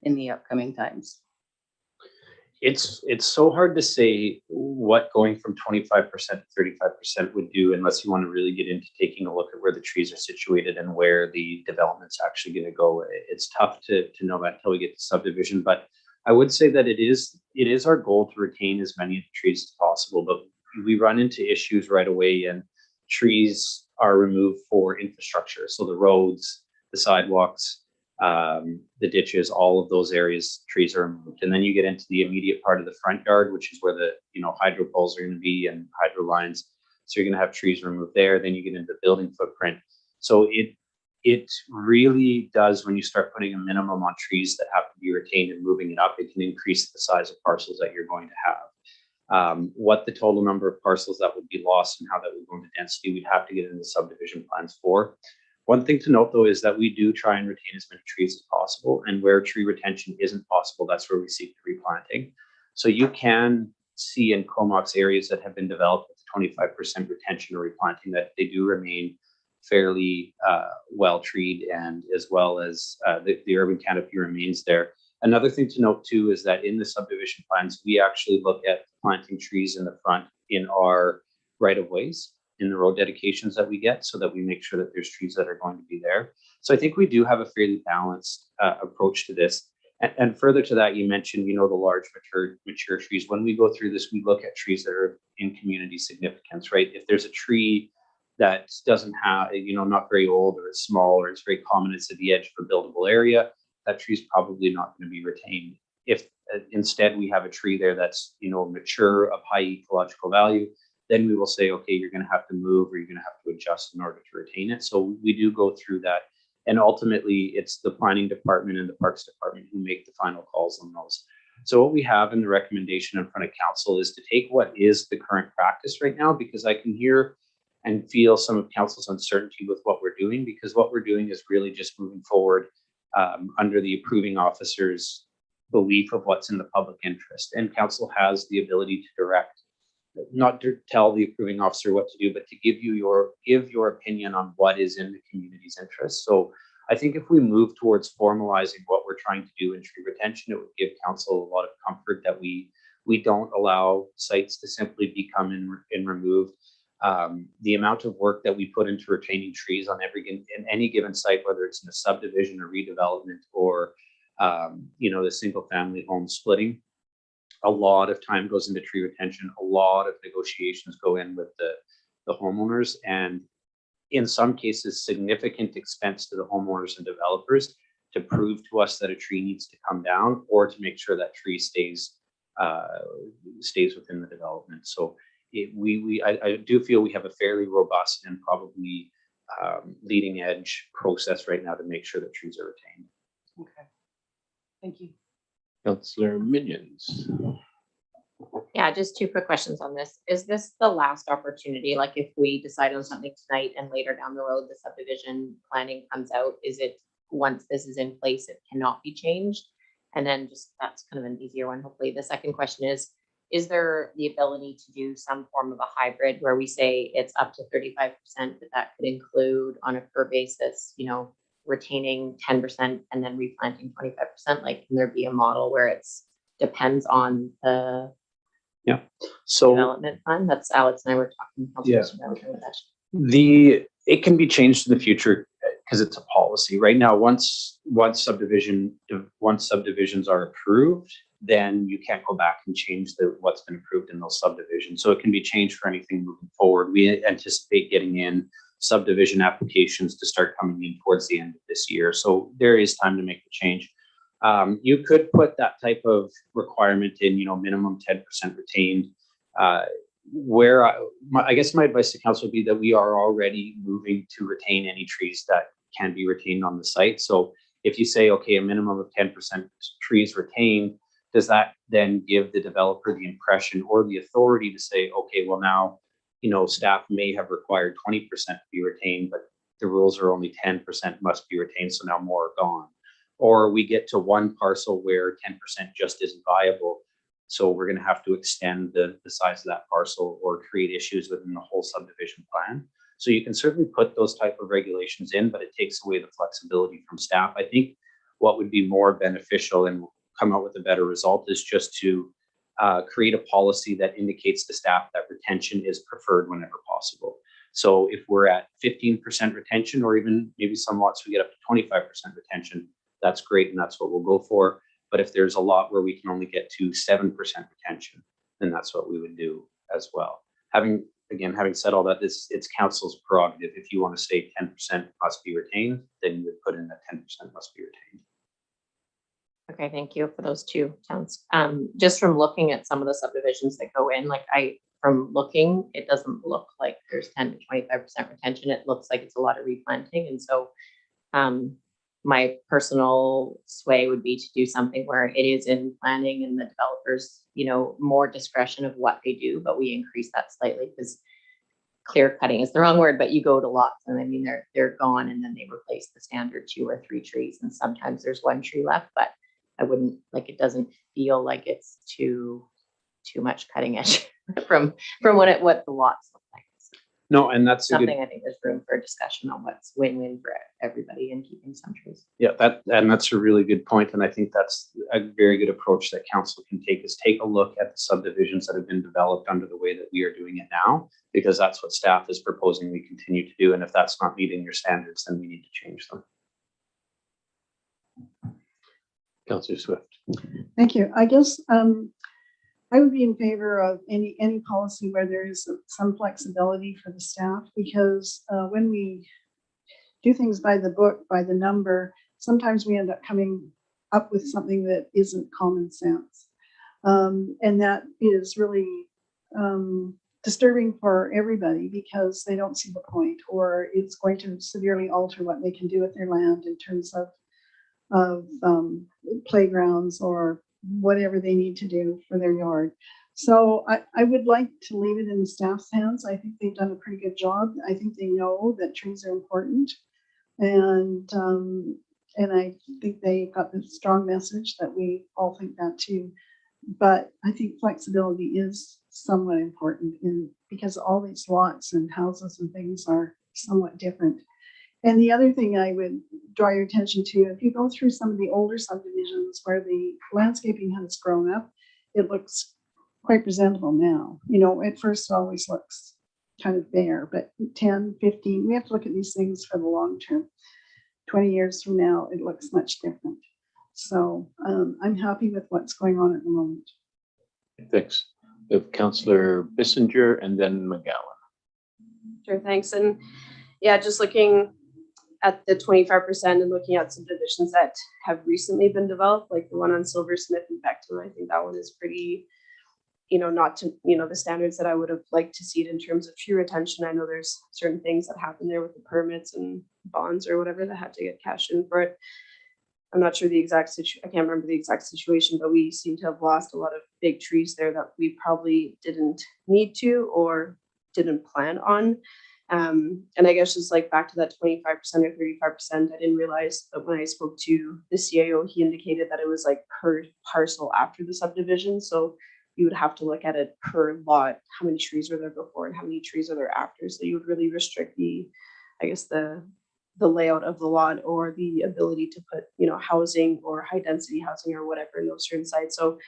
S3: in the upcoming times?
S7: It's so hard to say what going from 25% to 35% would do unless you want to really get into taking a look at where the trees are situated and where the development's actually going to go. It's tough to know that until we get to subdivision, but I would say that it is our goal to retain as many of the trees as possible, but we run into issues right away, and trees are removed for infrastructure. So the roads, the sidewalks, the ditches, all of those areas, trees are removed. And then you get into the immediate part of the front yard, which is where the hydro poles are going to be and hydro lines. So you're going to have trees removed there. Then you get into the building footprint. So it really does, when you start putting a minimum on trees that have to be retained and moving it up, it can increase the size of parcels that you're going to have. What the total number of parcels that would be lost and how that would go into density, we'd have to get into subdivision plans for. One thing to note, though, is that we do try and retain as many trees as possible, and where tree retention isn't possible, that's where we seek the replanting. So you can see in Comox areas that have been developed with 25% retention or replanting that they do remain fairly well treed, and as well as the urban canopy remains there. Another thing to note too is that in the subdivision plans, we actually look at planting trees in the front in our right-of-ways, in the road dedications that we get, so that we make sure that there's trees that are going to be there. So I think we do have a fairly balanced approach to this. And further to that, you mentioned, the large mature trees. When we go through this, we look at trees that are in community significance, right? If there's a tree that doesn't have, not very old, or it's small, or it's very common, it's at the edge of a buildable area, that tree's probably not going to be retained. If instead we have a tree there that's, mature, of high ecological value, then we will say, okay, you're going to have to move, or you're going to have to adjust in order to retain it. So we do go through that. And ultimately, it's the planning department and the parks department who make the final calls on those. So what we have in the recommendation in front of council is to take what is the current practice right now, because I can hear and feel some of council's uncertainty with what we're doing, because what we're doing is really just moving forward under the approving officer's belief of what's in the public interest. And council has the ability to direct, not to tell the approving officer what to do, but to give your opinion on what is in the community's interest. So I think if we move towards formalizing what we're trying to do in tree retention, it would give council a lot of comfort that we don't allow sites to simply become in removed. The amount of work that we put into retaining trees on in any given site, whether it's in a subdivision or redevelopment, or the single family home splitting, a lot of time goes into tree retention. A lot of negotiations go in with the homeowners, and in some cases, significant expense to the homeowners and developers to prove to us that a tree needs to come down, or to make sure that tree stays within the development. So I do feel we have a fairly robust and probably leading edge process right now to make sure that trees are retained.
S3: Okay, thank you.
S1: Councillor Minions.
S8: Yeah, just two quick questions on this. Is this the last opportunity? Like if we decide on something tonight and later down the road, the subdivision planning comes out, is it once this is in place, it cannot be changed? And then just, that's kind of an easier one, hopefully. The second question is there the ability to do some form of a hybrid where we say it's up to 35%, but that could include on a per basis, you know, retaining 10% and then replanting 25%? Like, can there be a model where it's depends on the
S7: So
S8: development fund? That's Alex and I were talking.
S7: Yeah.
S8: About that.
S7: it can be changed in the future because it's a policy. Right now, once subdivisions are approved, then you can't go back and change what's been approved in those subdivisions. So it can be changed for anything moving forward. We anticipate getting in subdivision applications to start coming in towards the end of this year. So there is time to make the change. You could put that type of requirement in, minimum 10% retained. I guess my advice to council would be that we are already moving to retain any trees that can be retained on the site. So if you say, okay, a minimum of 10% trees retained, does that then give the developer the impression or the authority to say, okay, well now, staff may have required 20% to be retained, but the rules are only 10% must be retained, so now more are gone. Or we get to one parcel where 10% just isn't viable, so we're going to have to extend the size of that parcel or create issues within the whole subdivision plan. So you can certainly put those type of regulations in, but it takes away the flexibility from staff. I think what would be more beneficial and come out with a better result is just to create a policy that indicates to staff that retention is preferred whenever possible. So if we're at 15% retention, or even maybe some lots we get up to 25% retention, that's great, and that's what we'll go for. But if there's a lot where we can only get to 7% retention, then that's what we would do as well. Having said all that, it's council's prerogative. If you want to say 10% must be retained, then you would put in that 10% must be retained.
S8: Okay, thank you for those two towns. Just from looking at some of the subdivisions that go in, from looking, it doesn't look like there's 10 to 25% retention. It looks like it's a lot of replanting. And so my personal sway would be to do something where it is in planning and the developers, more discretion of what they do, but we increase that slightly, because clear cutting is the wrong word, but you go to lots and I mean, they're gone, and then they replace the standard 2 or 3 trees. And sometimes there's 1 tree left, but I wouldn't it doesn't feel like it's too much cutting edge from what the lots look like. So
S7: No, and that's
S8: something I think there's room for a discussion on what's win-win for everybody in keeping some trees.
S7: Yeah, that's a really good point, and I think that's a very good approach that council can take, is take a look at the subdivisions that have been developed under the way that we are doing it now, because that's what staff is proposing we continue to do, and if that's not meeting your standards, then we need to change them. Councillor Swift.
S5: Thank you. I guess I would be in favor of any policy where there is some flexibility for the staff, because when we do things by the book, by the number, sometimes we end up coming up with something that isn't common sense. And that is really disturbing for everybody, because they don't see the point, or it's going to severely alter what they can do with their land in terms of playgrounds or whatever they need to do for their yard. So I would like to leave it in the staff's hands. I think they've done a pretty good job. I think they know that trees are important, and I think they got the strong message that we all think that too. But I think flexibility is somewhat important because all these lots and houses and things are somewhat different. And the other thing I would draw your attention to, if you go through some of the older subdivisions where the landscaping has grown up, it looks quite presentable now. At first it always looks kind of bare, but 10, 15, we have to look at these things for the long term. 20 years from now, it looks much different. So I'm happy with what's going on at the moment.
S1: Thanks. We have Councillor Bissinger and then McGowan.
S9: Sure, thanks. And yeah, just looking at the 25% and looking at subdivisions that have recently been developed, like the one on Silversmith and Beckton, I think that one is pretty, not to, the standards that I would have liked to see it in terms of tree retention. I know there's certain things that happen there with the permits and bonds or whatever that had to get cashed in for it. I'm not sure the exact I can't remember the exact situation, but we seem to have lost a lot of big trees there that we probably didn't need to or didn't plan on. And I guess just like back to that 25% or 35%, I didn't realize that when I spoke to the CIO, he indicated that it was like per parcel after the subdivision. So you would have to look at it per lot, how many trees were there before and how many trees are there after. So you would really restrict I guess the layout of the lot or the ability to put, housing or high density housing or whatever in those certain sites. So,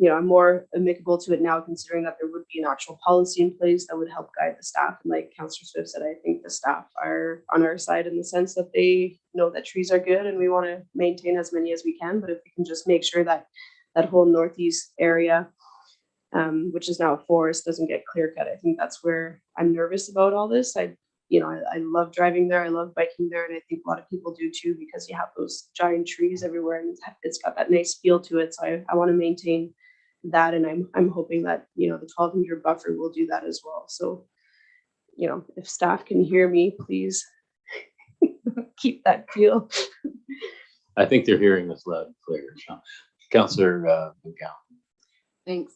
S9: I'm more amicable to it now, considering that there would be an actual policy in place that would help guide the staff. And like Councillor Swift said, I think the staff are on our side in the sense that they know that trees are good and we want to maintain as many as we can. But if we can just make sure that that whole northeast area, which is now a forest, doesn't get clear cut, I think that's where I'm nervous about all this. I love driving there. I love biking there. And I think a lot of people do too, because you have those giant trees everywhere and it's got that nice feel to it. So I want to maintain that. And I'm hoping that, the 12-meter buffer will do that as well. So, if staff can hear me, please keep that feel.
S1: I think they're hearing us loud and clear. Councillor McGowan.
S3: Thanks.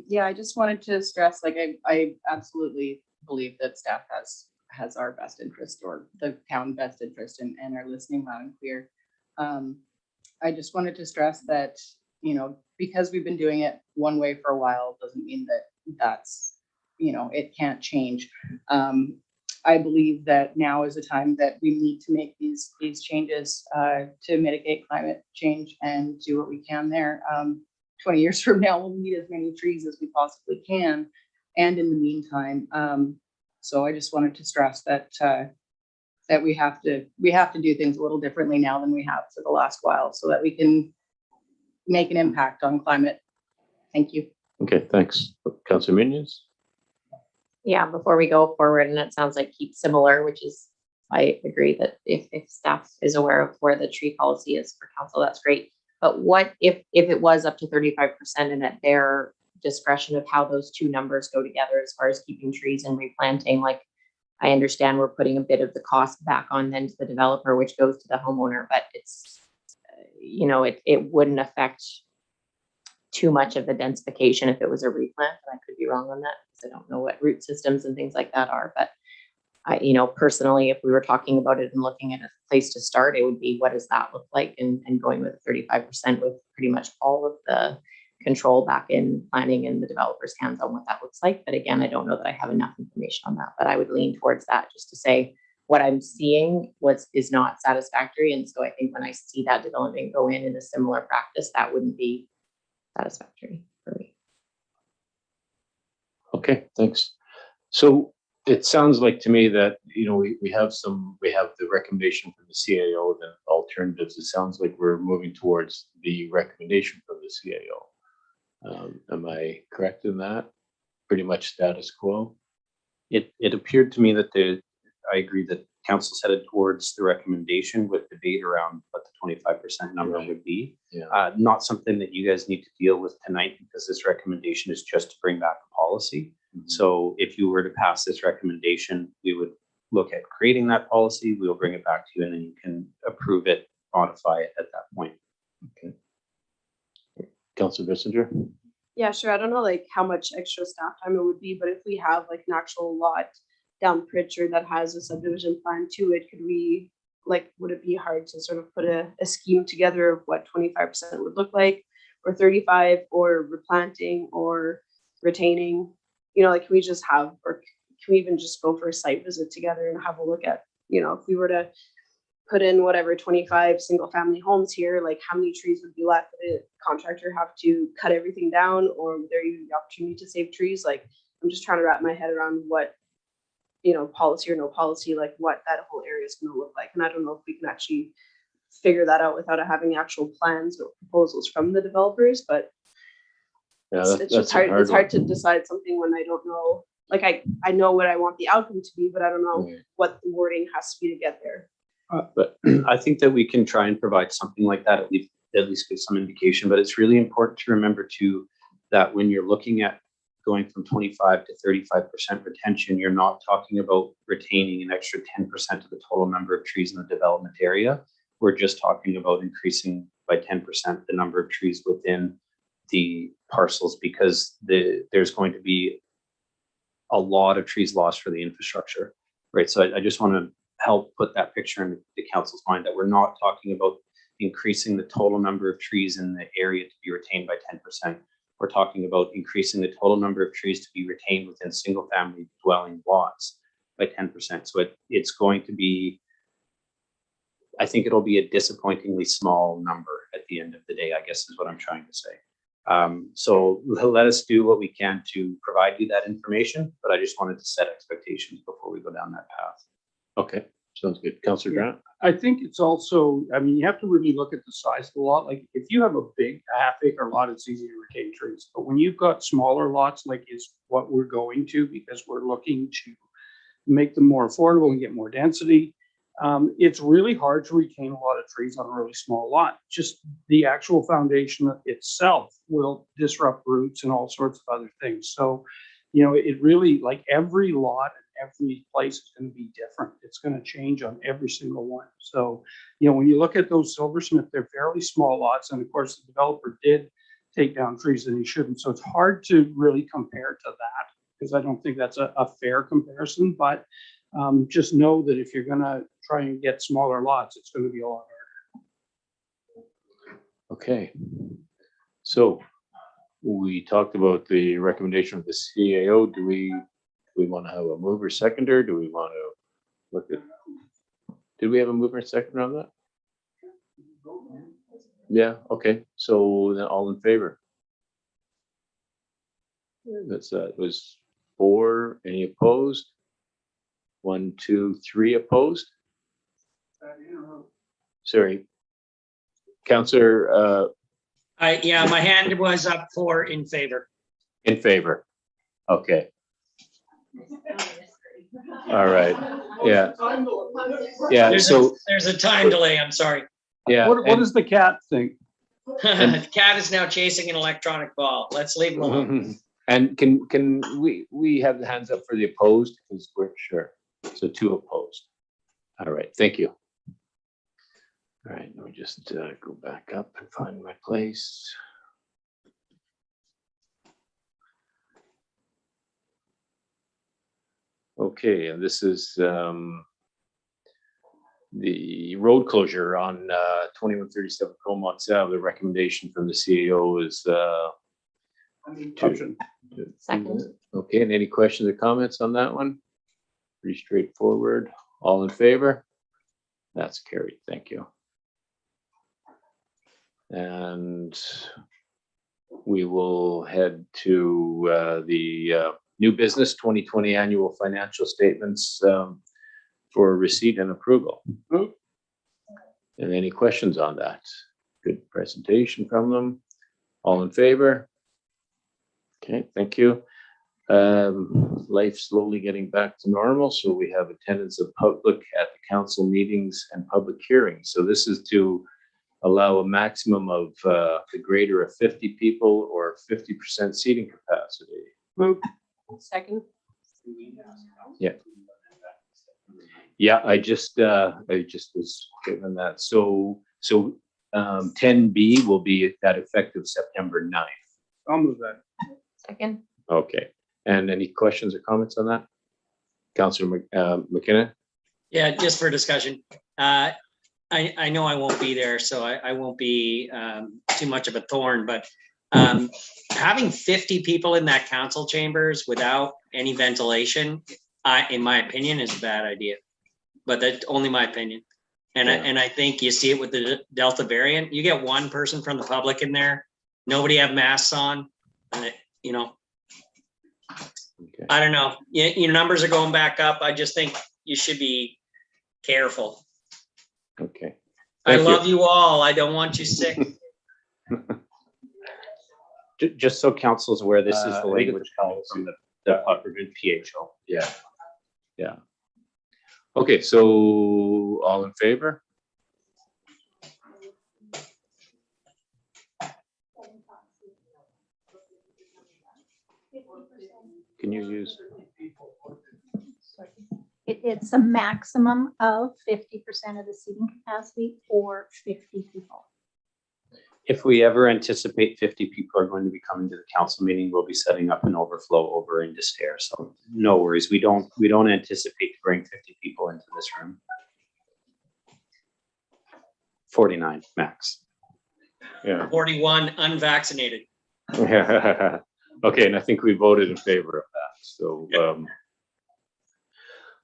S3: Yeah, I just wanted to stress, like, I absolutely believe that staff has our best interest or the town best interest and are listening loud and clear. I just wanted to stress that, because we've been doing it one way for a while, doesn't mean that that's, it can't change. I believe that now is the time that we need to make these changes to mitigate climate change and do what we can there. 20 years from now, we'll need as many trees as we possibly can. And in the meantime, so I just wanted to stress that that we have to do things a little differently now than we have for the last while, so that we can make an impact on climate. Thank you.
S1: Okay, thanks. Councillor Minions.
S8: Yeah, before we go forward, and it sounds like keep similar, which is, I agree that if staff is aware of where the tree policy is for council, that's great. But what if it was up to 35% and at their discretion of how those two numbers go together as far as keeping trees and replanting? Like, I understand we're putting a bit of the cost back on then to the developer, which goes to the homeowner, but it's, it wouldn't affect too much of the densification if it was a replant. And I could be wrong on that because I don't know what root systems and things like that are. But personally, if we were talking about it and looking at a place to start, it would be, what does that look like? And going with 35% with pretty much all of the control back in planning and the developer's hands on what that looks like. But again, I don't know that I have enough information on that, but I would lean towards that just to say what I'm seeing is not satisfactory. And so I think when I see that development go in a similar practice, that wouldn't be satisfactory for me.
S1: Okay, thanks. So it sounds like to me that, we have the recommendation from the CAO, the alternatives. It sounds like we're moving towards the recommendation from the CAO. Am I correct in that? Pretty much status quo?
S7: It appeared to me that I agree that council's headed towards the recommendation with debate around what the 25% number would be.
S1: Yeah.
S7: Not something that you guys need to deal with tonight, because this recommendation is just to bring back a policy. Mm-hmm. So if you were to pass this recommendation, we would look at creating that policy. We'll bring it back to you and then you can approve it, modify it at that point.
S1: Okay. Councillor Bissinger?
S9: Yeah, sure. I don't know like how much extra staff time it would be, but if we have like an actual lot down Pritchard that has a subdivision plan to it, would it be hard to sort of put a scheme together of what 25% would look like, or 35, or replanting, or retaining? Can we just have, or can we even just go for a site visit together and have a look at, if we were to put in whatever 25 single family homes here, like how many trees would be left? Would the contractor have to cut everything down, or would there even be opportunity to save trees? Like, I'm just trying to wrap my head around what, policy or no policy, like what that whole area is going to look like. And I don't know if we can actually figure that out without having actual plans or proposals from the developers, but it's just hard. It's hard to decide something when I don't know. Like I know what I want the outcome to be, but I don't know what the wording has to be to get there.
S7: But I think that we can try and provide something like that, at least give some indication. But it's really important to remember too, that when you're looking at going from 25 to 35% retention, you're not talking about retaining an extra 10% of the total number of trees in the development area. we're just talking about increasing by 10% the number of trees within the parcels, because there's going to be a lot of trees lost for the infrastructure, right? So I just want to help put that picture in the council's mind, that we're not talking about increasing the total number of trees in the area to be retained by 10%. We're talking about increasing the total number of trees to be retained within single family dwelling lots by 10%. So it's going to be, I think it'll be a disappointingly small number at the end of the day, I guess is what I'm trying to say. So let us do what we can to provide you that information, but I just wanted to set expectations before we go down that path.
S1: Okay, sounds good. Councillor Grant?
S4: I think it's also, I mean, you have to really look at the size of the lot. Like if you have a big half-acre lot, it's easy to retain trees. But when you've got smaller lots, like is what we're going to, because we're looking to make them more affordable and get more density, it's really hard to retain a lot of trees on a really small lot. Just the actual foundation itself will disrupt roots and all sorts of other things. So, you know, it really, like every lot and every place is going to be different. It's going to change on every single one. So, you know, when you look at those Silversmith, they're fairly small lots. And of course, the developer did take down trees and he shouldn't. So it's hard to really compare to that, because I don't think that's a fair comparison. But just know that if you're going to try and get smaller lots, it's going to be a lot harder.
S1: Okay. So we talked about the recommendation of the CAO. Do we want to have a mover seconder? Do we want to look at, did we have a mover and seconder on that? Yeah, okay. So then all in favor? That's was 4. Any opposed? 1, 2, 3 opposed. Sorry, Councillor.
S6: Yeah, my hand was up for in favor.
S1: In favor. Okay. All right. Yeah. Yeah.
S6: There's a time delay. I'm sorry.
S1: Yeah.
S4: What does the cat think?
S6: The cat is now chasing an electronic ball. Let's leave him alone.
S1: And can we have the hands up for the opposed? Because we're sure. So 2 opposed. All right. Thank you. All right. Let me just go back up and find my place. Okay, and this is the road closure on 2137 Comox Ave. The recommendation from the CEO is
S8: Second.
S1: Okay, and any questions or comments on that one? Pretty straightforward. All in favor? That's carried. Thank you. And we will head to the new business 2020 annual financial statements for receipt and approval. And any questions on that? Good presentation from them. All in favor? Okay, thank you. Life slowly getting back to normal. So we have attendance of public at the council meetings and public hearings. So this is to allow a maximum of the greater of 50 people or 50% seating capacity.
S4: Move.
S9: Second.
S1: Yeah. Yeah, I just was given that. So 10B will be that effective September 9th.
S4: I'll move that.
S8: Second.
S1: Okay. And any questions or comments on that? Councillor McKinnon?
S6: Yeah, just for discussion. I know I won't be there, so I won't be too much of a thorn, but having 50 people in that council chambers without any ventilation, in my opinion, is a bad idea. But that's only my opinion. And I think you see it with the Delta variant. You get one person from the public in there, nobody have masks on, and
S1: Okay.
S6: I don't know. Your numbers are going back up. I just think you should be careful.
S1: Okay.
S6: I love you all. I don't want you sick.
S7: Just so council's aware, this is the language coming from the Department PHO.
S1: Yeah. Yeah. Okay, so all in favor? Can you use?
S10: It's a maximum of 50% of the seating capacity or 50 people.
S7: If we ever anticipate 50 people are going to be coming to the council meeting, we'll be setting up an overflow over into Stair. So no worries. We don't anticipate to bring 50 people into this room. 49 max.
S1: Yeah.
S6: 41 unvaccinated.
S1: Okay, and I think we voted in favor of that. So,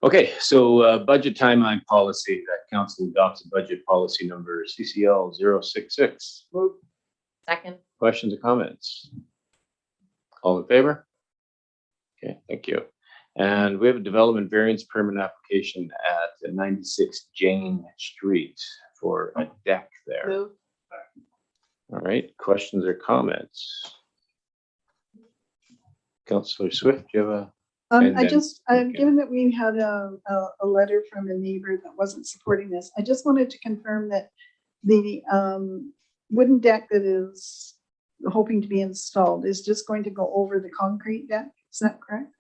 S1: okay, so budget timeline policy, that council adopts a budget policy number CCL 066.
S8: Second.
S1: Questions or comments? All in favor? Okay, thank you. And we have a development variance permit application at 96 Jane Street for a deck there.
S8: Move.
S1: All right, questions or comments? Councillor Swift, do you have a? And
S5: I
S1: then-
S5: just,
S1: okay.
S5: given that we had a letter from a neighbor that wasn't supporting this, I just wanted to confirm that the wooden deck that is hoping to be installed is just going to go over the concrete deck. Is that correct?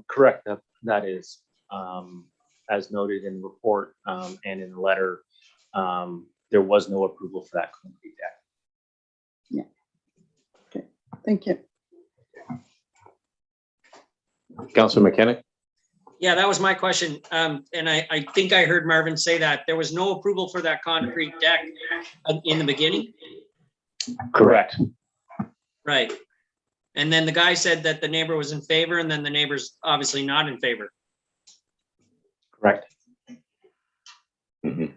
S11: Correct, that is, as noted in the report, and in the letter, there was no approval for that concrete deck.
S5: Thank you.
S1: Councillor McKenna?
S6: Yeah, that was my question. And I think I heard Marvin say that there was no approval for that concrete deck in the beginning.
S1: Correct.
S6: Right. And then the guy said that the neighbor was in favor, and then the neighbor's obviously not in favor.
S11: Correct.
S1: Mhm.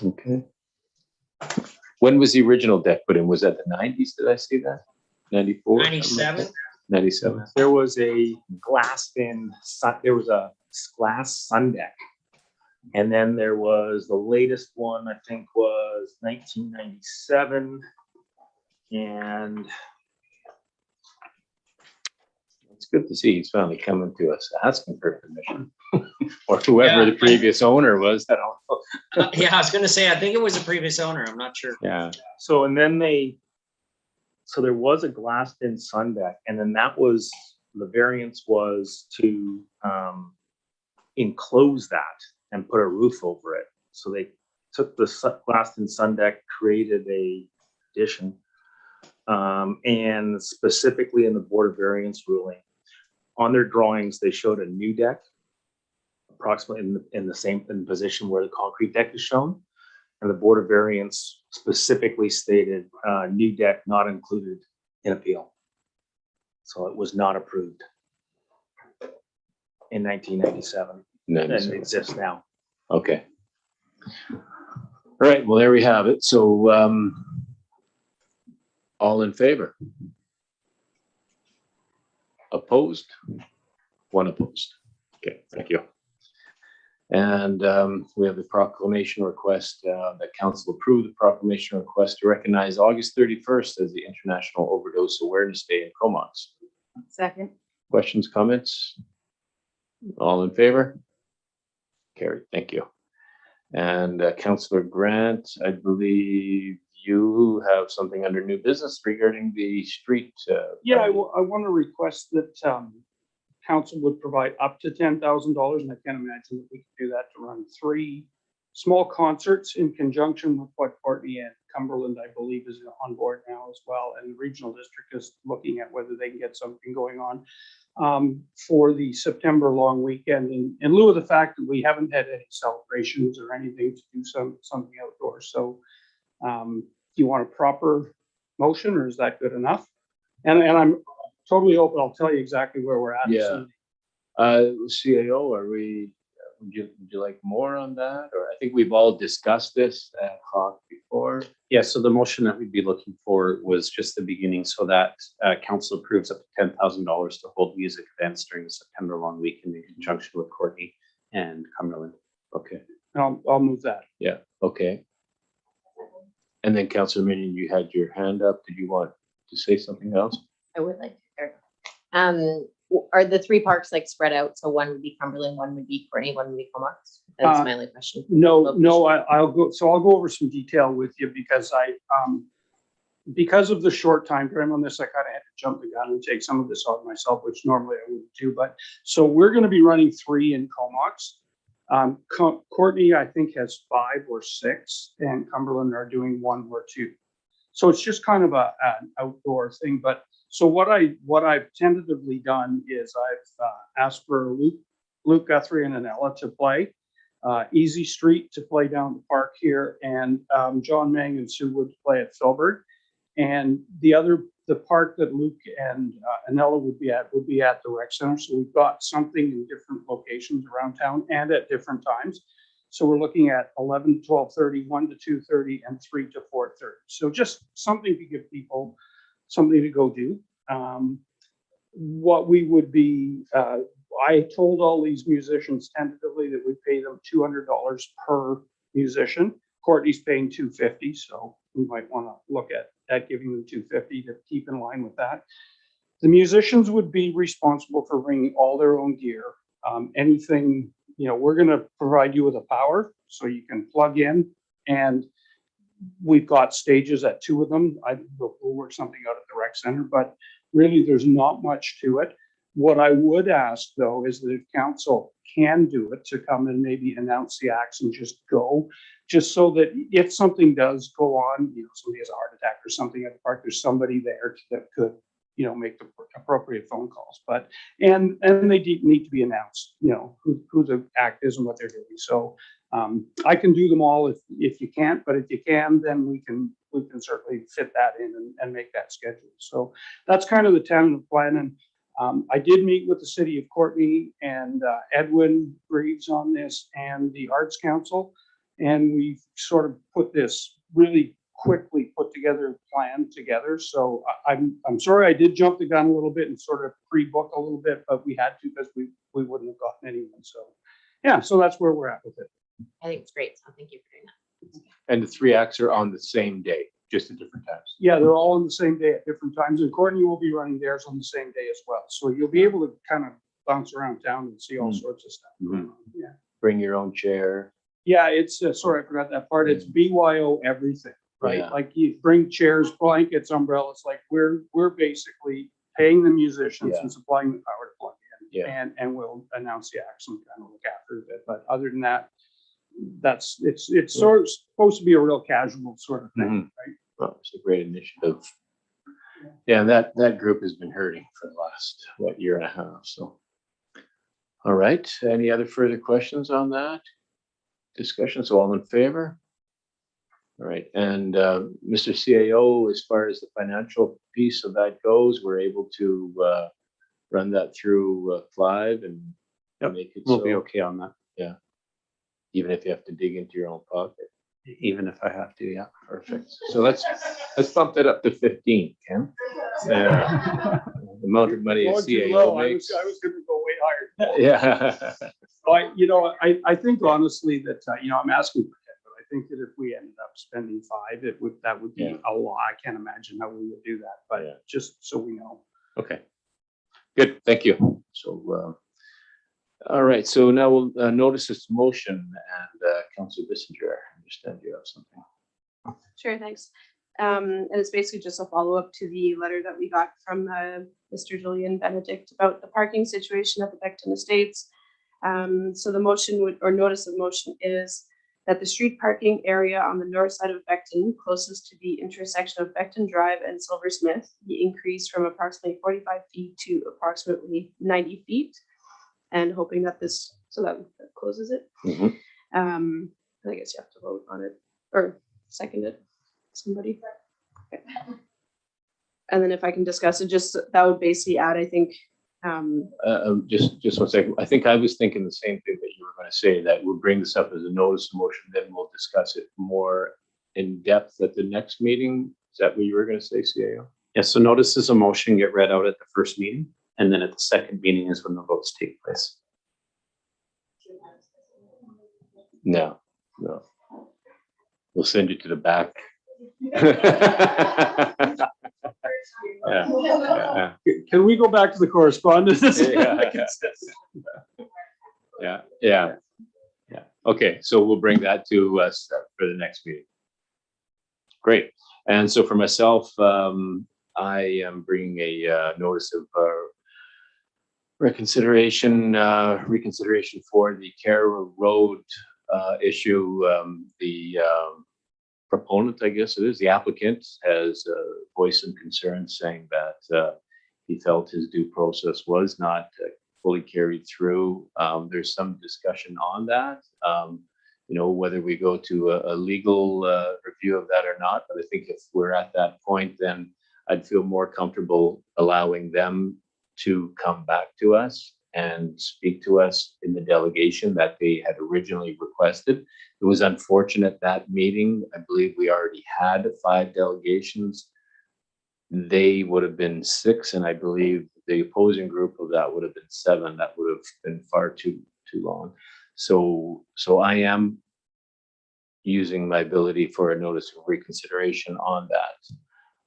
S1: Okay. When was the original deck put in? Was that the 90s? Did I see that? 94?
S6: 97?
S1: 97.
S11: There was a glass sun deck. And then there was the latest one, I think was 1997. And
S1: It's good to see he's finally coming to us asking for permission. Or whoever the previous owner was. I don't know.
S6: Yeah, I was gonna say, I think it was a previous owner. I'm not sure.
S1: Yeah.
S11: so, there was a glassed in sun deck, and then the variance was to enclose that and put a roof over it. So they took the glassed in sun deck, created a addition, and specifically in the Board of Variance ruling, on their drawings, they showed a new deck, approximately in the same position where the concrete deck is shown. And the Board of Variance specifically stated, new deck not included in appeal. So it was not approved in 1997, and it
S1: 97.
S11: exists now.
S1: Okay. All right, well, there we have it. So, all in favor? Opposed? One opposed. Okay, thank you. And we have the proclamation request that council approved the proclamation request to recognize August 31st as the International Overdose Awareness Day in Comox.
S3: Second.
S1: Questions, comments? All in favor? Carried, thank you. And Councillor Grant, I believe you have something under new business regarding the street.
S4: Yeah, I want to request that council would provide up to $10,000, and I can't imagine that we could do that to run 3 small concerts in conjunction with what Courtney and Cumberland, I believe, is on board now as well. And the regional district is looking at whether they can get something going on for the September long weekend. In lieu of the fact that we haven't had any celebrations or anything to do something outdoors. So do you want a proper motion, or is that good enough? And I'm totally open. I'll tell you exactly where we're at.
S1: Yeah. CAO, would you like more on that? Or I think we've all discussed this ad hoc before.
S7: Yeah, so the motion that we'd be looking for was just the beginning, so that council approves up to $10,000 to hold music events during the September long weekend in conjunction with Courtney and Cumberland.
S1: Okay,
S4: I'll move that.
S1: yeah, okay. And then Councillor Minion, you had your hand up. Did you want to say something else?
S8: I would like to. Are the 3 parks like spread out? So one would be Cumberland, one would be Courtney, one would be Comox? That's my only question.
S4: No, I'll go over some detail with you because because of the short time frame on this, I kind of had to jump the gun and take some of this on myself, which normally I wouldn't do. But so we're going to be running 3 in Comox. Courtney, I think, has 5 or 6, and Cumberland are doing 1 or 2. So it's just kind of an outdoor thing. But so what I've tentatively done is I've asked for Luke Guthrie and Anella to play, Easy Street to play down the park here, and John Mang and Sue Wood to play at Filbert. And the park that Luke and Anella would be at the rec center. So we've got something in different locations around town and at different times. So we're looking at 11 to 12:30, 1 to 2:30, and 3 to 4:30. So just something to give people something to go do. What we would be, I told all these musicians tentatively that we pay them $200 per musician. Courtney's paying $250, so we might want to look at giving them $250 to keep in line with that. The musicians would be responsible for bringing all their own gear. Anything, we're going to provide you with a power so you can plug in, and we've got stages at 2 of them. We'll work something out at the rec center, but really there's not much to it. What I would ask, though, is that if council can do it, to come and maybe announce the acts and just go, just so that if something does go on, somebody has a heart attack or something at the park, there's somebody there that could, make the appropriate phone calls. But and they need to be announced, who the act is and what they're doing. So I can do them all if you can't, but if you can, then we can certainly fit that in and make that schedule. So that's kind of the tentative plan. And I did meet with the city of Courtney and Edwin Greaves on this and the Arts Council, and we sort of put this really quickly put together plan together. So I'm sorry I did jump the gun a little bit and sort of pre-book a little bit, but we had to because we wouldn't have gotten anyone. So yeah, so that's where we're at with it.
S8: I think it's great. So thank you for doing that.
S1: And the 3 acts are on the same day, just at different times.
S4: Yeah, they're all on the same day at different times, and Courtney will be running theirs on the same day as well. So you'll be able to kind of bounce around town and see all sorts of stuff.
S1: Mhm.
S4: Yeah.
S1: Bring your own chair.
S4: Yeah, it's sorry, I forgot that part. It's BYO everything, right?
S1: Yeah.
S4: Like you bring chairs, blankets, umbrellas. Like we're basically paying the musicians
S1: Yeah.
S4: and supplying the power to plug in.
S1: Yeah.
S4: And we'll announce the acts and kind of look after it. But other than that, it's sort of supposed to be a real casual sort of thing, right?
S1: Well, it's a great initiative. Yeah, that group has been hurting for the last, year and a half. So, all right. Any other further questions on that discussion? So all in favor? All right. And Mr. CAO, as far as the financial piece of that goes, we're able to run that through Clive and make it
S7: We'll be
S1: so,
S7: okay on that,
S1: even if you have to dig into your own pocket.
S7: even if I have to, yeah.
S1: Perfect. So let's bump that up to 15, Ken. The amount of money a
S4: Going too
S1: CAO
S4: low.
S1: makes.
S4: I was gonna go way higher.
S1: Yeah.
S4: I think honestly that, I'm asking for 10, but I think that if we ended up spending 5, that would be a lot. I can't imagine how we would do that, but just so we know.
S1: Okay. Good. Thank you. So, all right. So now we'll notice this motion, and Councilor Bissinger, I understand you have something.
S9: Sure, thanks. And it's basically just a follow-up to the letter that we got from Mr. Julian Benedict about the parking situation at the Beckton Estates. So the motion notice of motion is that the street parking area on the north side of Beckton, closest to the intersection of Beckton Drive and Silversmith, be increased from approximately 45 feet to approximately 90 feet. And hoping that that closes it.
S1: Mhm.
S9: I guess you have to vote on it or second it. Somebody. Okay. And then if I can discuss it, that would basically add, I think.
S1: Just 1 second. I think I was thinking the same thing that you were going to say, that we'll bring this up as a notice of motion, then we'll discuss it more in depth at the next meeting. Is that what you were going to say, CAO?
S7: Yeah, so notices of motion get read out at the first meeting, and then at the second meeting is when the votes take place.
S1: No. We'll send you to the back. Yeah.
S4: Can we go back to the correspondence?
S1: Yeah. Okay, so we'll bring that to us for the next meeting. Great. And so for myself, I am bringing a notice of reconsideration for the Carroll Road issue. The proponent, I guess it is, the applicant has voiced some concern saying that he felt his due process was not fully carried through. There's some discussion on that, whether we go to a legal review of that or not. But I think if we're at that point, then I'd feel more comfortable allowing them to come back to us and speak to us in the delegation that they had originally requested. It was unfortunate that meeting. I believe we already had 5 delegations. They would have been 6, and I believe the opposing group of that would have been 7. That would have been far too long. So I am using my ability for a notice of reconsideration on that.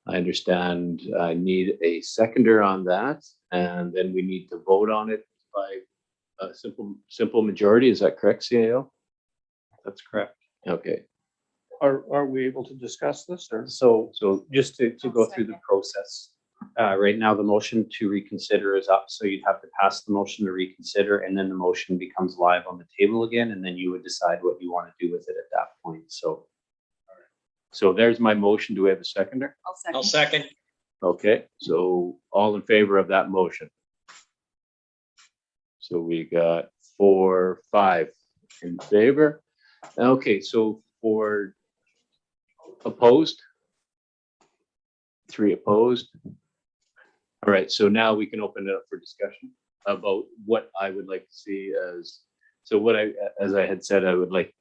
S1: I understand I need a seconder on that, and then we need to vote on it by a simple majority. Is that correct, CAO?
S7: That's correct.
S1: Okay.
S4: Are we able to discuss this or?
S7: So just to go through the process, right now the motion to reconsider is up. So you'd have to pass the motion to reconsider, and then the motion becomes live on the table again, and then you would decide what you want to do with it at that point. So there's my motion. Do we have a seconder?
S8: I'll
S6: I'll second.
S1: Okay, so all in favor of that motion? So we got 4, 5 in favor. Okay, so for opposed? 3 opposed. All right, so now we can open it up for discussion about what I would like to see as, as I had said, I would like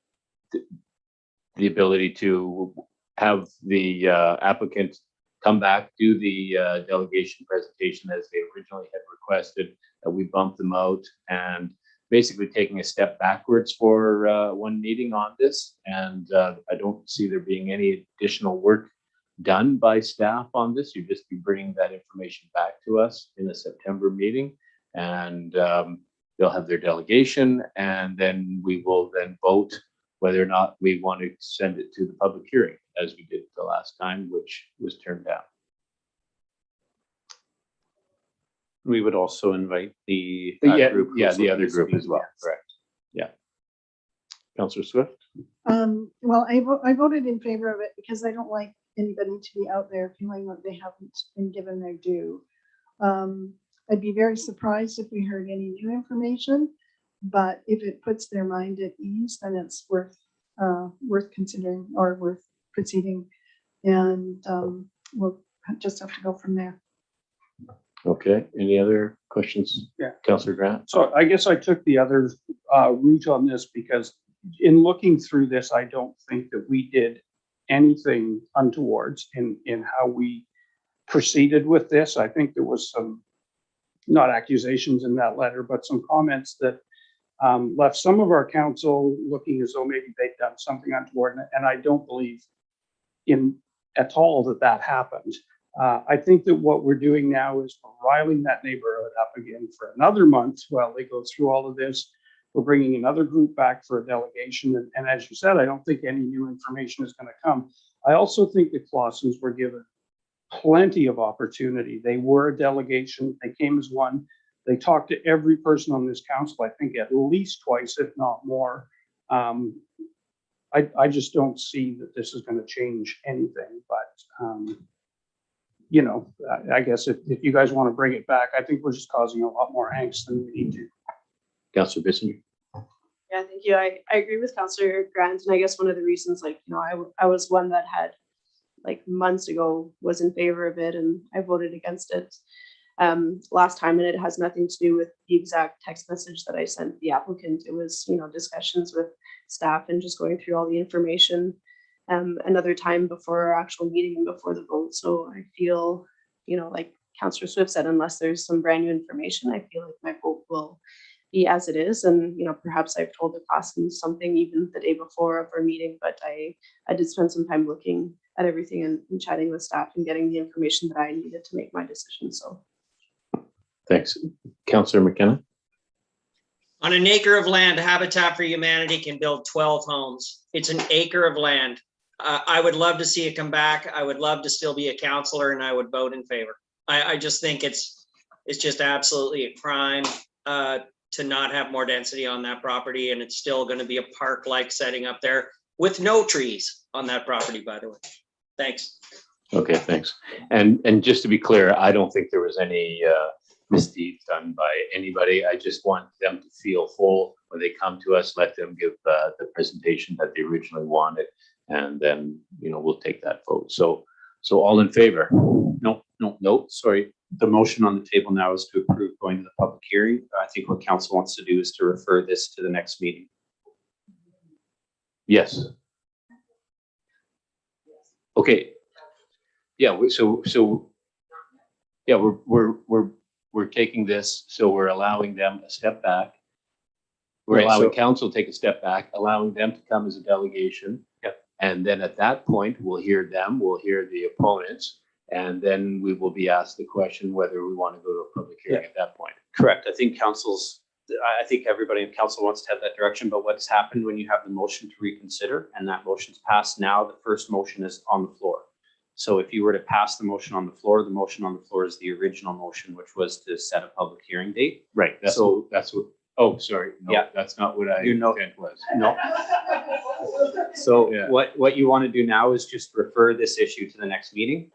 S1: the ability to have the applicant come back, do the delegation presentation as they originally had requested, that we bump them out, and basically taking a step backwards for one meeting on this. And I don't see there being any additional work done by staff on this. You just be bringing that information back to us in the September meeting, and they'll have their delegation, and then we will then vote whether or not we want to send it to the public hearing, as we did the last time, which was turned down.
S7: We would also invite the group.
S1: The other group as well. Correct. Yeah. Councillor Swift.
S5: Well, I voted in favor of it because I don't like anybody to be out there feeling that they haven't been given their due. I'd be very surprised if we heard any new information, but if it puts their mind at ease, then it's worth considering or worth proceeding, and we'll just have to go from there.
S1: Okay, any other questions?
S4: Yeah.
S1: Councillor Grant?
S4: So I guess I took the other route on this because in looking through this, I don't think that we did anything untowards in how we proceeded with this. I think there was some, not accusations in that letter, but some comments that left some of our council looking as though maybe they'd done something untoward, and I don't believe at all that happened. I think that what we're doing now is we're riling that neighborhood up again for another month while they go through all of this. We're bringing another group back for a delegation, and as you said, I don't think any new information is going to come. I also think the Clausens were given plenty of opportunity. They were a delegation. They came as one. They talked to every person on this council, I think at least twice, if not more. I just don't see that this is going to change anything, but I guess if you guys want to bring it back, I think we're just causing a lot more angst than we need to.
S1: Councillor Bissinger.
S9: Yeah, thank you. I agree with Councillor Grant, and I guess one of the reasons, I was one that had, months ago, was in favor of it, and I voted against it last time, and it has nothing to do with the exact text message that I sent the applicant. It was, discussions with staff and just going through all the information another time before our actual meeting and before the vote. So I feel, like Councillor Swift said, unless there's some brand new information, I feel like my vote will be as it is. And, perhaps I've told the Clausens something even the day before of our meeting, but I did spend some time looking at everything and chatting with staff and getting the information that I needed to make my decision. So.
S1: Thanks. Councillor McKenna.
S6: On an acre of land, Habitat for Humanity can build 12 homes. It's an acre of land. I would love to see it come back. I would love to still be a counselor, and I would vote in favor. I just think it's just absolutely a crime to not have more density on that property, and it's still going to be a park-like setting up there with no trees on that property, by the way. Thanks.
S1: Okay, thanks. And just to be clear, I don't think there was any misdeeds done by anybody. I just want them to feel full when they come to us. Let them give the presentation that they originally wanted, and then we'll take that vote. So all in favor?
S7: No, sorry. The motion on the table now is to approve going to the public hearing. I think what council wants to do is to refer this to the next meeting.
S1: Yes. Okay. Yeah. Yeah, we're taking this. So we're allowing them a step back. We're
S7: Right,
S1: allowing
S7: so-
S1: council to take a step back, allowing them to come as a delegation.
S7: Yep.
S1: And then at that point, we'll hear them. We'll hear the opponents. And then we will be asked the question whether we want to go to a public hearing at that point.
S7: Correct. I think everybody in council wants to have that direction, but what's happened when you have the motion to reconsider and that motion's passed now, the first motion is on the floor. So if you were to pass the motion on the floor is the original motion, which was to set a public hearing date.
S1: Right. That's what, oh, sorry. No,
S7: Yeah.
S1: That's not what I intent was.
S7: No. So
S1: Yeah.
S7: what you want to do now is just refer this issue to the next meeting.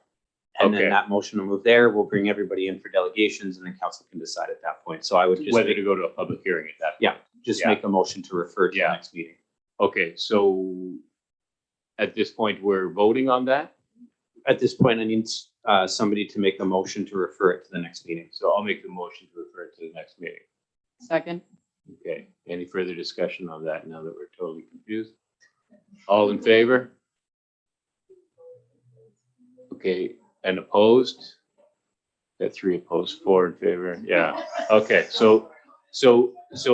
S7: And
S1: Okay.
S7: then that motion will move there. We'll bring everybody in for delegations and then council can decide at that point. So I would just
S1: Whether to go to a public hearing at that point.
S7: just
S1: Yeah.
S7: make a motion to refer to the
S1: Yeah.
S7: next meeting.
S1: Okay, so at this point, we're voting on that.
S7: At this point, I need somebody to make a motion to refer it to the next meeting.
S1: So I'll make the motion to refer it to the next meeting.
S3: Second.
S1: Okay, any further discussion on that now that we're totally confused? All in favor? Okay, and opposed? Got 3 opposed, 4 in favor. Yeah, okay, so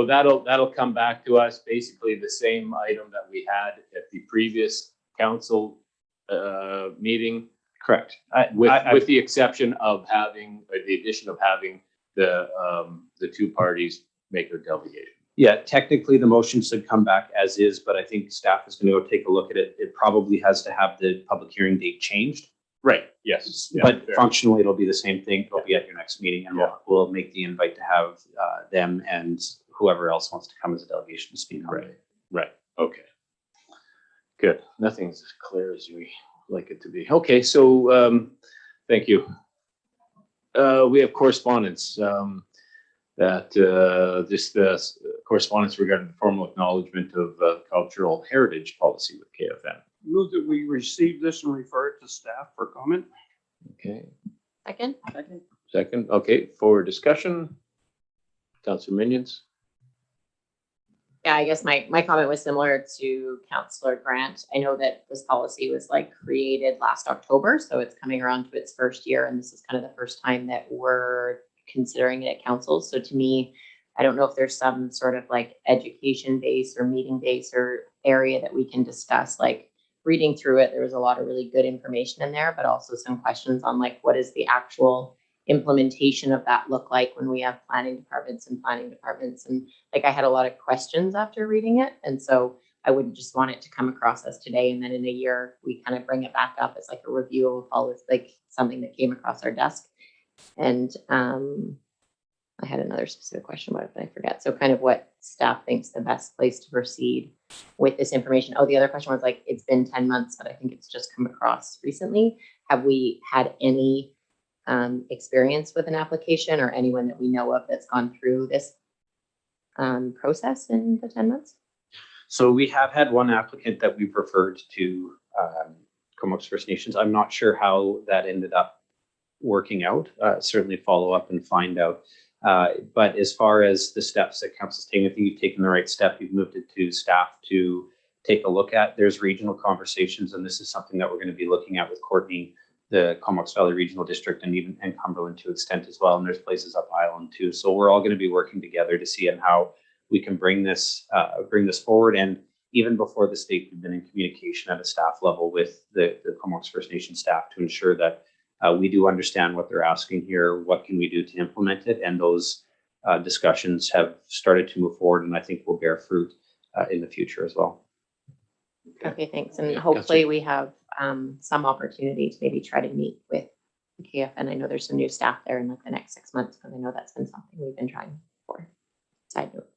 S1: that'll come back to us, basically the same item that we had at the previous council meeting.
S7: Correct.
S1: With the exception of having, or the addition of having the two parties make their delegation.
S7: Yeah, technically the motion should come back as is, but I think staff is going to go take a look at it. It probably has to have the public hearing date changed.
S1: Right, yes. Yeah,
S7: But
S1: fair.
S7: functionally, it'll be the same thing. It'll be at your next meeting and we'll make the invite to have them and whoever else wants to come as a delegation to speak on it.
S1: Right, okay. Good, nothing's as clear as we like it to be. Okay, so thank you. We have correspondence. Correspondence regarding the formal acknowledgement of cultural heritage policy with KFM.
S4: Move that we receive this and refer it to staff for comment.
S1: Okay,
S8: Second?
S1: second, okay, for discussion. Councilor Minions?
S8: Yeah, I guess my comment was similar to Councillor Grant. I know that this policy was created last October, so it's coming around to its first year, and this is kind of the first time that we're considering it at council. So to me, I don't know if there's some sort of education base or meeting base or area that we can discuss. Reading through it, there was a lot of really good information in there, but also some questions on what is the actual implementation of that look like when we have planning departments. And I had a lot of questions after reading it. And so I wouldn't just want it to come across us today and then in a year we kind of bring it back up as a review of all this, something that came across our desk. And I had another specific question, but I forget. So kind of what staff thinks the best place to proceed with this information. Oh, the other question was it's been 10 months, but I think it's just come across recently. Have we had any experience with an application or anyone that we know of that's gone through this process in the 10 months?
S7: So we have had one applicant that we've referred to Comox First Nations. I'm not sure how that ended up working out. Certainly follow up and find out. But as far as the steps that council's taking, I think you've taken the right step. You've moved it to staff to take a look at. There's regional conversations, and this is something that we're going to be looking at with Courtney, the Comox Valley Regional District, and Cumberland to extent as well. And there's places up Island too. So we're all going to be working together to see how we can bring this forward. And even before the state, we've been in communication at a staff level with the Comox First Nation staff to ensure that we do understand what they're asking here, what can we do to implement it, and those discussions have started to move forward, and I think will bear fruit in the future as well.
S8: Okay, thanks. And
S1: Yeah,
S8: hopefully we have some opportunity to maybe try to meet with the KFN. I know there's some new staff there in like the next 6 months, because I know that's been something we've been trying for. Side note.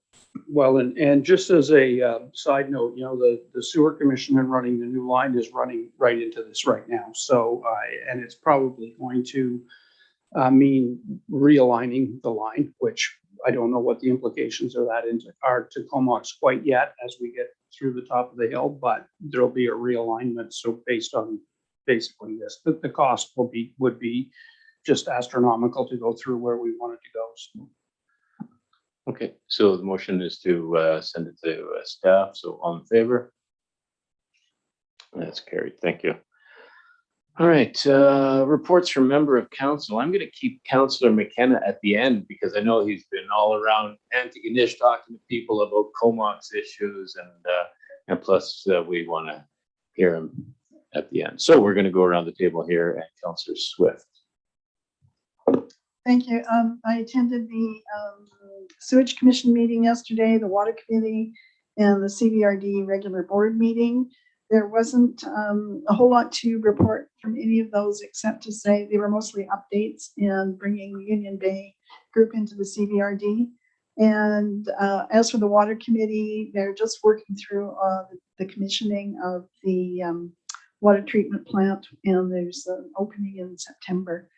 S4: Well, and just as a side note, you know, the sewer commission and running the new line is running right into this right now. So, and it's probably going to mean realigning the line, which I don't know what the implications of that are to Comox quite yet as we get through the top of the hill, but there'll be a realignment. So based on basically this, the cost would be just astronomical to go through where we wanted to go. So.
S1: Okay, so the motion is to send it to staff. So all in favor? That's carried. Thank you. All right, reports from member of council. I'm going to keep Councillor McKenna at the end because I know he's been all around Antigonish talking to people about Comox issues, and plus we want to hear him at the end. So we're going to go around the table here, and Councillor Swift.
S5: Thank you. I attended the sewage commission meeting yesterday, the water committee, and the CVRD regular board meeting. There wasn't a whole lot to report from any of those, except to say they were mostly updates and bringing Union Bay group into the CVRD. And as for the water committee, they're just working through the commissioning of the water treatment plant, and there's an opening in September.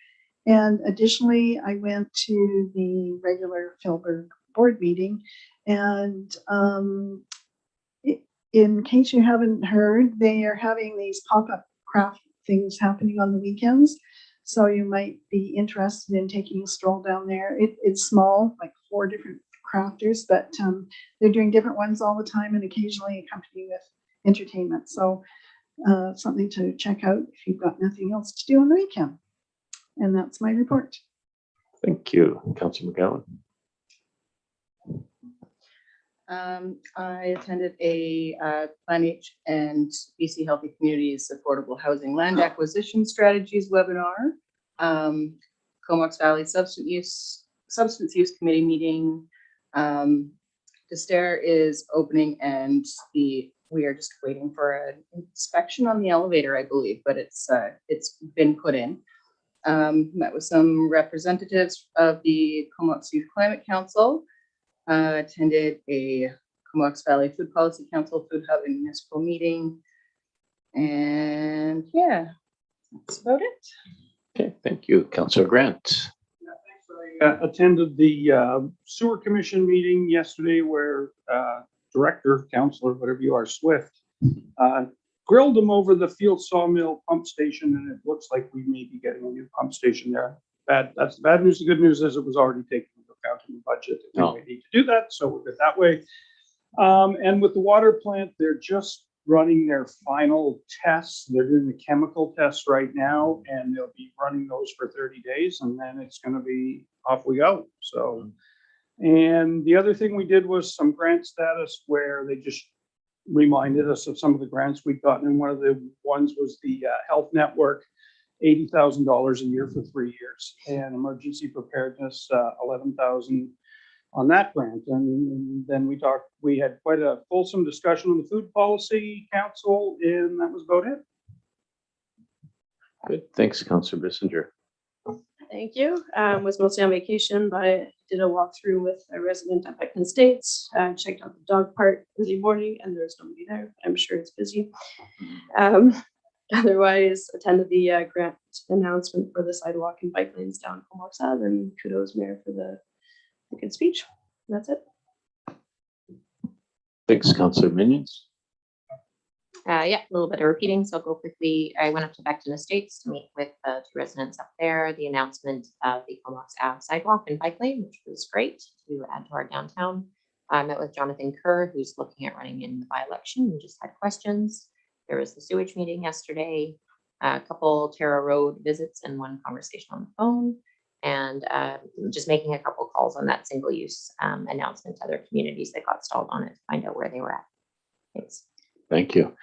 S5: And additionally, I went to the regular Philburg board meeting, and in case you haven't heard, they are having these pop-up craft things happening on the weekends. So you might be interested in taking a stroll down there. It's small, like 4 different crafters, but they're doing different ones all the time and occasionally accompanied with entertainment. So something to check out if you've got nothing else to do on the weekend. And that's my report.
S1: Thank you, Councillor McGowan.
S3: I attended a Plan H and BC Healthy Communities Affordable Housing Land Acquisition Strategies webinar. Comox Valley Substance Use Committee meeting. Destair is opening, and we are just waiting for an inspection on the elevator, I believe, but it's been put in. Met with some representatives of the Comox Youth Climate Council. Attended a Comox Valley Food Policy Council Food Hub and Municipal meeting. And yeah, that's about it.
S1: Okay, thank you. Councillor Grant.
S4: Attended the sewer commission meeting yesterday where director, councillor, whatever you are, Swift, grilled them over the field sawmill pump station, and it looks like we may be getting a new pump station there. That's the bad news. The good news is it was already taken into account in the budget. And we need to do that, so we're good that way. And with the water plant, they're just running their final tests. They're doing the chemical tests right now, and they'll be running those for 30 days, and then it's going to be off we go. So, and the other thing we did was some grant status where they just reminded us of some of the grants we'd gotten, and one of the ones was the health network, $80,000 a year for 3 years, and emergency preparedness, $11,000 on that grant. And then we had quite a fulsome discussion on the Food Policy Council, and that was about it.
S1: Good. Thanks, Councillor Bissinger.
S9: Thank you. Was mostly on vacation, but I did a walkthrough with a resident at Beckman Estates. Checked out the dog park early morning, and there's nobody there. I'm sure it's busy. Otherwise, attended the grant announcement for the sidewalk and bike lanes down Comox Ave, and kudos, Mayor, for the good speech. That's it.
S1: Thanks, Councillor Minions.
S8: Yeah, a little bit of repeating, so I'll go quickly. I went up to Beckton Estates to meet with the 2 residents up there. The announcement of the Comox Ave sidewalk and bike lane, which was great to add to our downtown. I met with Jonathan Kerr, who's looking at running in the by-election and just had questions. There was the sewage meeting yesterday, a couple Terra Road visits and 1 conversation on the phone, and just making a couple calls on that single-use announcement to other communities that got stalled on it to find out where they were at. Thanks.
S1: Thank you.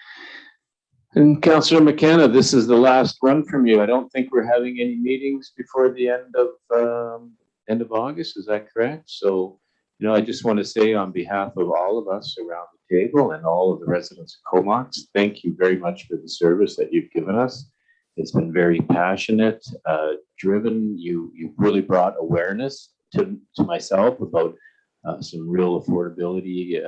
S1: And Councillor McKenna, this is the last run from you. I don't think we're having any meetings before the end of August. Is that correct? So I just want to say on behalf of all of us around the table and all of the residents of Comox, thank you very much for the service that you've given us. It's been very passionate, driven. You really brought awareness to myself about some real affordability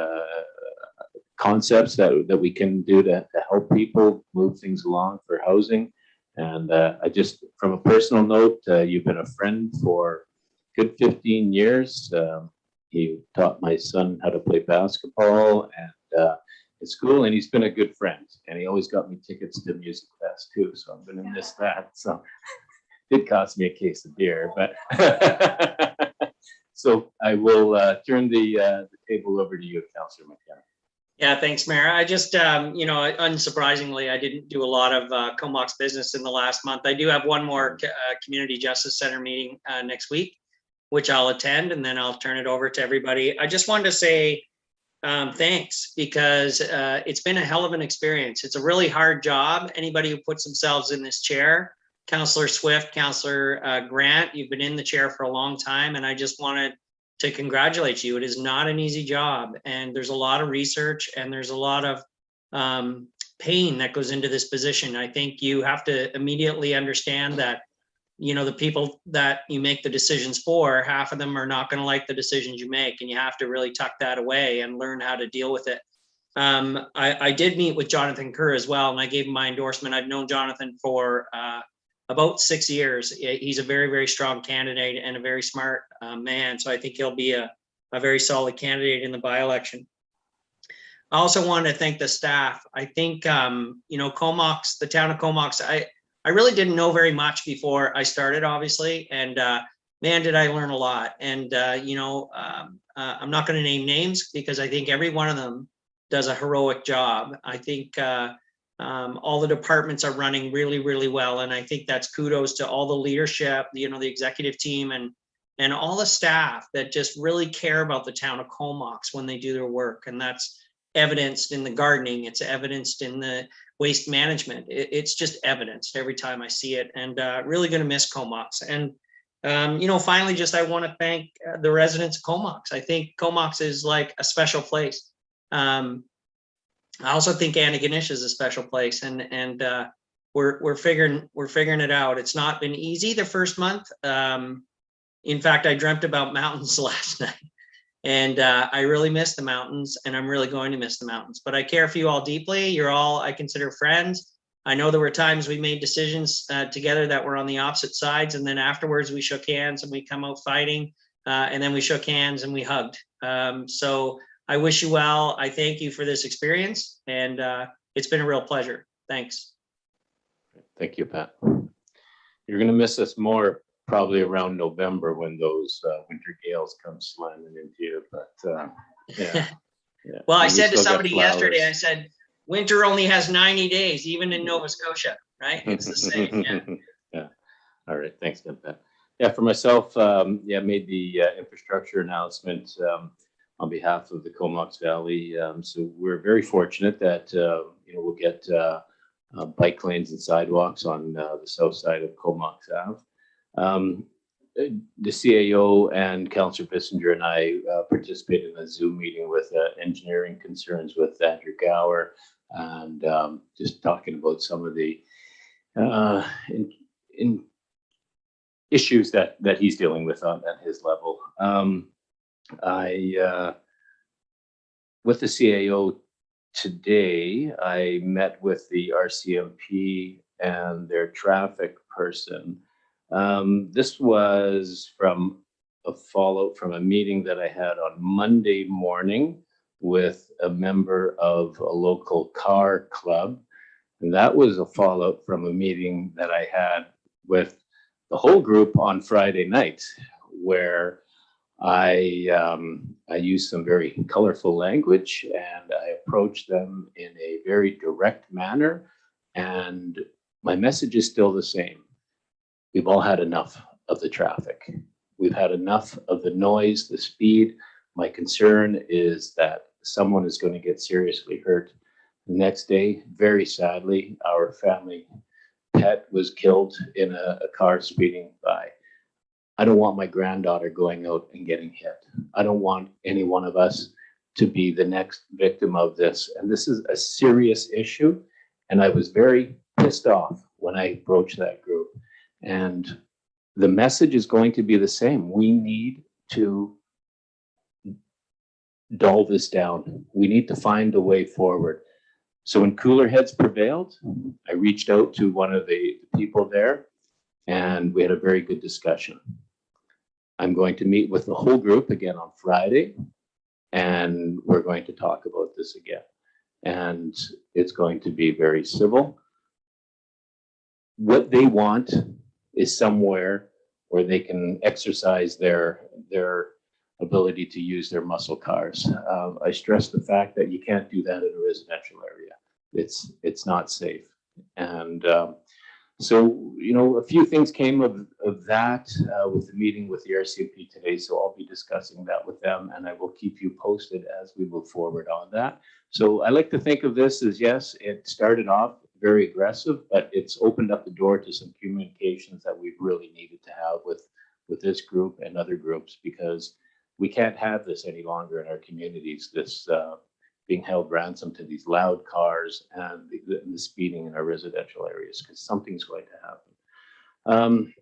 S1: concepts that we can do to help people move things along for housing. And I just, from a personal note, you've been a friend for good 15 years. He taught my son how to play basketball and at school, and he's been a good friend. And he always got me tickets to Music Fest too, so I'm going to miss that. So it did cost me a case of beer, but so I will turn the table over to you, Councillor McKenna.
S6: Yeah, thanks, Mayor. I just, unsurprisingly, I didn't do a lot of Comox business in the last month. I do have one more Community Justice Center meeting next week, which I'll attend, and then I'll turn it over to everybody. I just wanted to say thanks, because it's been a hell of an experience. It's a really hard job. Anybody who puts themselves in this chair, Councillor Swift, Councillor Grant, you've been in the chair for a long time, and I just wanted to congratulate you. It is not an easy job, and there's a lot of research and there's a lot of pain that goes into this position. I think you have to immediately understand that, the people that you make the decisions for, half of them are not going to like the decisions you make, and you have to really tuck that away and learn how to deal with it. I did meet with Jonathan Kerr as well, and I gave him my endorsement. I've known Jonathan for about 6 years. He's a very, very strong candidate and a very smart man. So I think he'll be a very solid candidate in the by-election. I also want to thank the staff. I think, Comox, the town of Comox, I really didn't know very much before I started, obviously. And man, did I learn a lot. And, I'm not going to name names because I think every one of them does a heroic job. I think all the departments are running really, really well. And I think that's kudos to all the leadership, the executive team and all the staff that just really care about the town of Comox when they do their work. And that's evidenced in the gardening. It's evidenced in the waste management. It's just evidenced every time I see it, and really going to miss Comox. And, finally, just I want to thank the residents of Comox. I think Comox is like a special place. I also think Antigonish is a special place, and we're figuring it out. It's not been easy the first month. In fact, I dreamt about mountains last night, and I really miss the mountains, and I'm really going to miss the mountains. But I care for you all deeply. You're all, I consider, friends. I know there were times we made decisions together that were on the opposite sides, and then afterwards we shook hands and we come out fighting, and then we shook hands and we hugged. So I wish you well. I thank you for this experience, and it's been a real pleasure. Thanks.
S1: Thank you, Pat. You're going to miss us more probably around November when those winter gales come slamming into you. But yeah.
S6: Well, I
S1: And we
S6: said to
S1: still got
S6: somebody yesterday, I
S1: flowers.
S6: said, winter only has 90 days, even in Nova Scotia, right? It's the same. Yeah.
S1: Yeah. All right. Thanks, Pat. Yeah, for myself, made the infrastructure announcement on behalf of the Comox Valley. So we're very fortunate that we'll get bike lanes and sidewalks on the south side of Comox Ave. The CAO and Councillor Bissinger and I participated in a Zoom meeting with engineering concerns with Andrew Gower, and just talking about some of the in issues that he's dealing with at his level. With the CAO today, I met with the RCMP and their traffic person. This was from a follow from a meeting that I had on Monday morning with a member of a local car club. And that was a fallout from a meeting that I had with the whole group on Friday night, where I used some very colorful language and I approached them in a very direct manner. And my message is still the same. We've all had enough of the traffic. We've had enough of the noise, the speed. My concern is that someone is going to get seriously hurt. The next day, very sadly, our family pet was killed in a car speeding by. I don't want my granddaughter going out and getting hit. I don't want any one of us to be the next victim of this. And this is a serious issue. And I was very pissed off when I broached that group. And the message is going to be the same. We need to dull this down. We need to find a way forward. So when cooler heads prevailed, I reached out to one of the people there and we had a very good discussion. I'm going to meet with the whole group again on Friday and we're going to talk about this again. And it's going to be very civil. What they want is somewhere where they can exercise their ability to use their muscle cars. I stress the fact that you can't do that in a residential area. It's not safe. And so, you know, a few things came of that with the meeting with the RCMP today. So I'll be discussing that with them and I will keep you posted as we move forward on that. So I like to think of this as, yes, it started off very aggressive, but it's opened up the door to some communications that we've really needed to have with this group and other groups, because we can't have this any longer in our communities, this being held ransom to these loud cars and the speeding in our residential areas, because something's going to happen.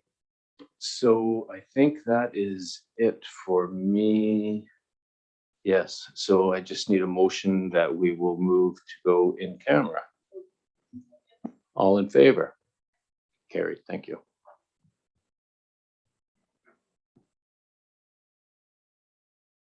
S1: So I think that is it for me. Yes, so I just need a motion that we will move to go in camera. All in favor? Carried, thank you.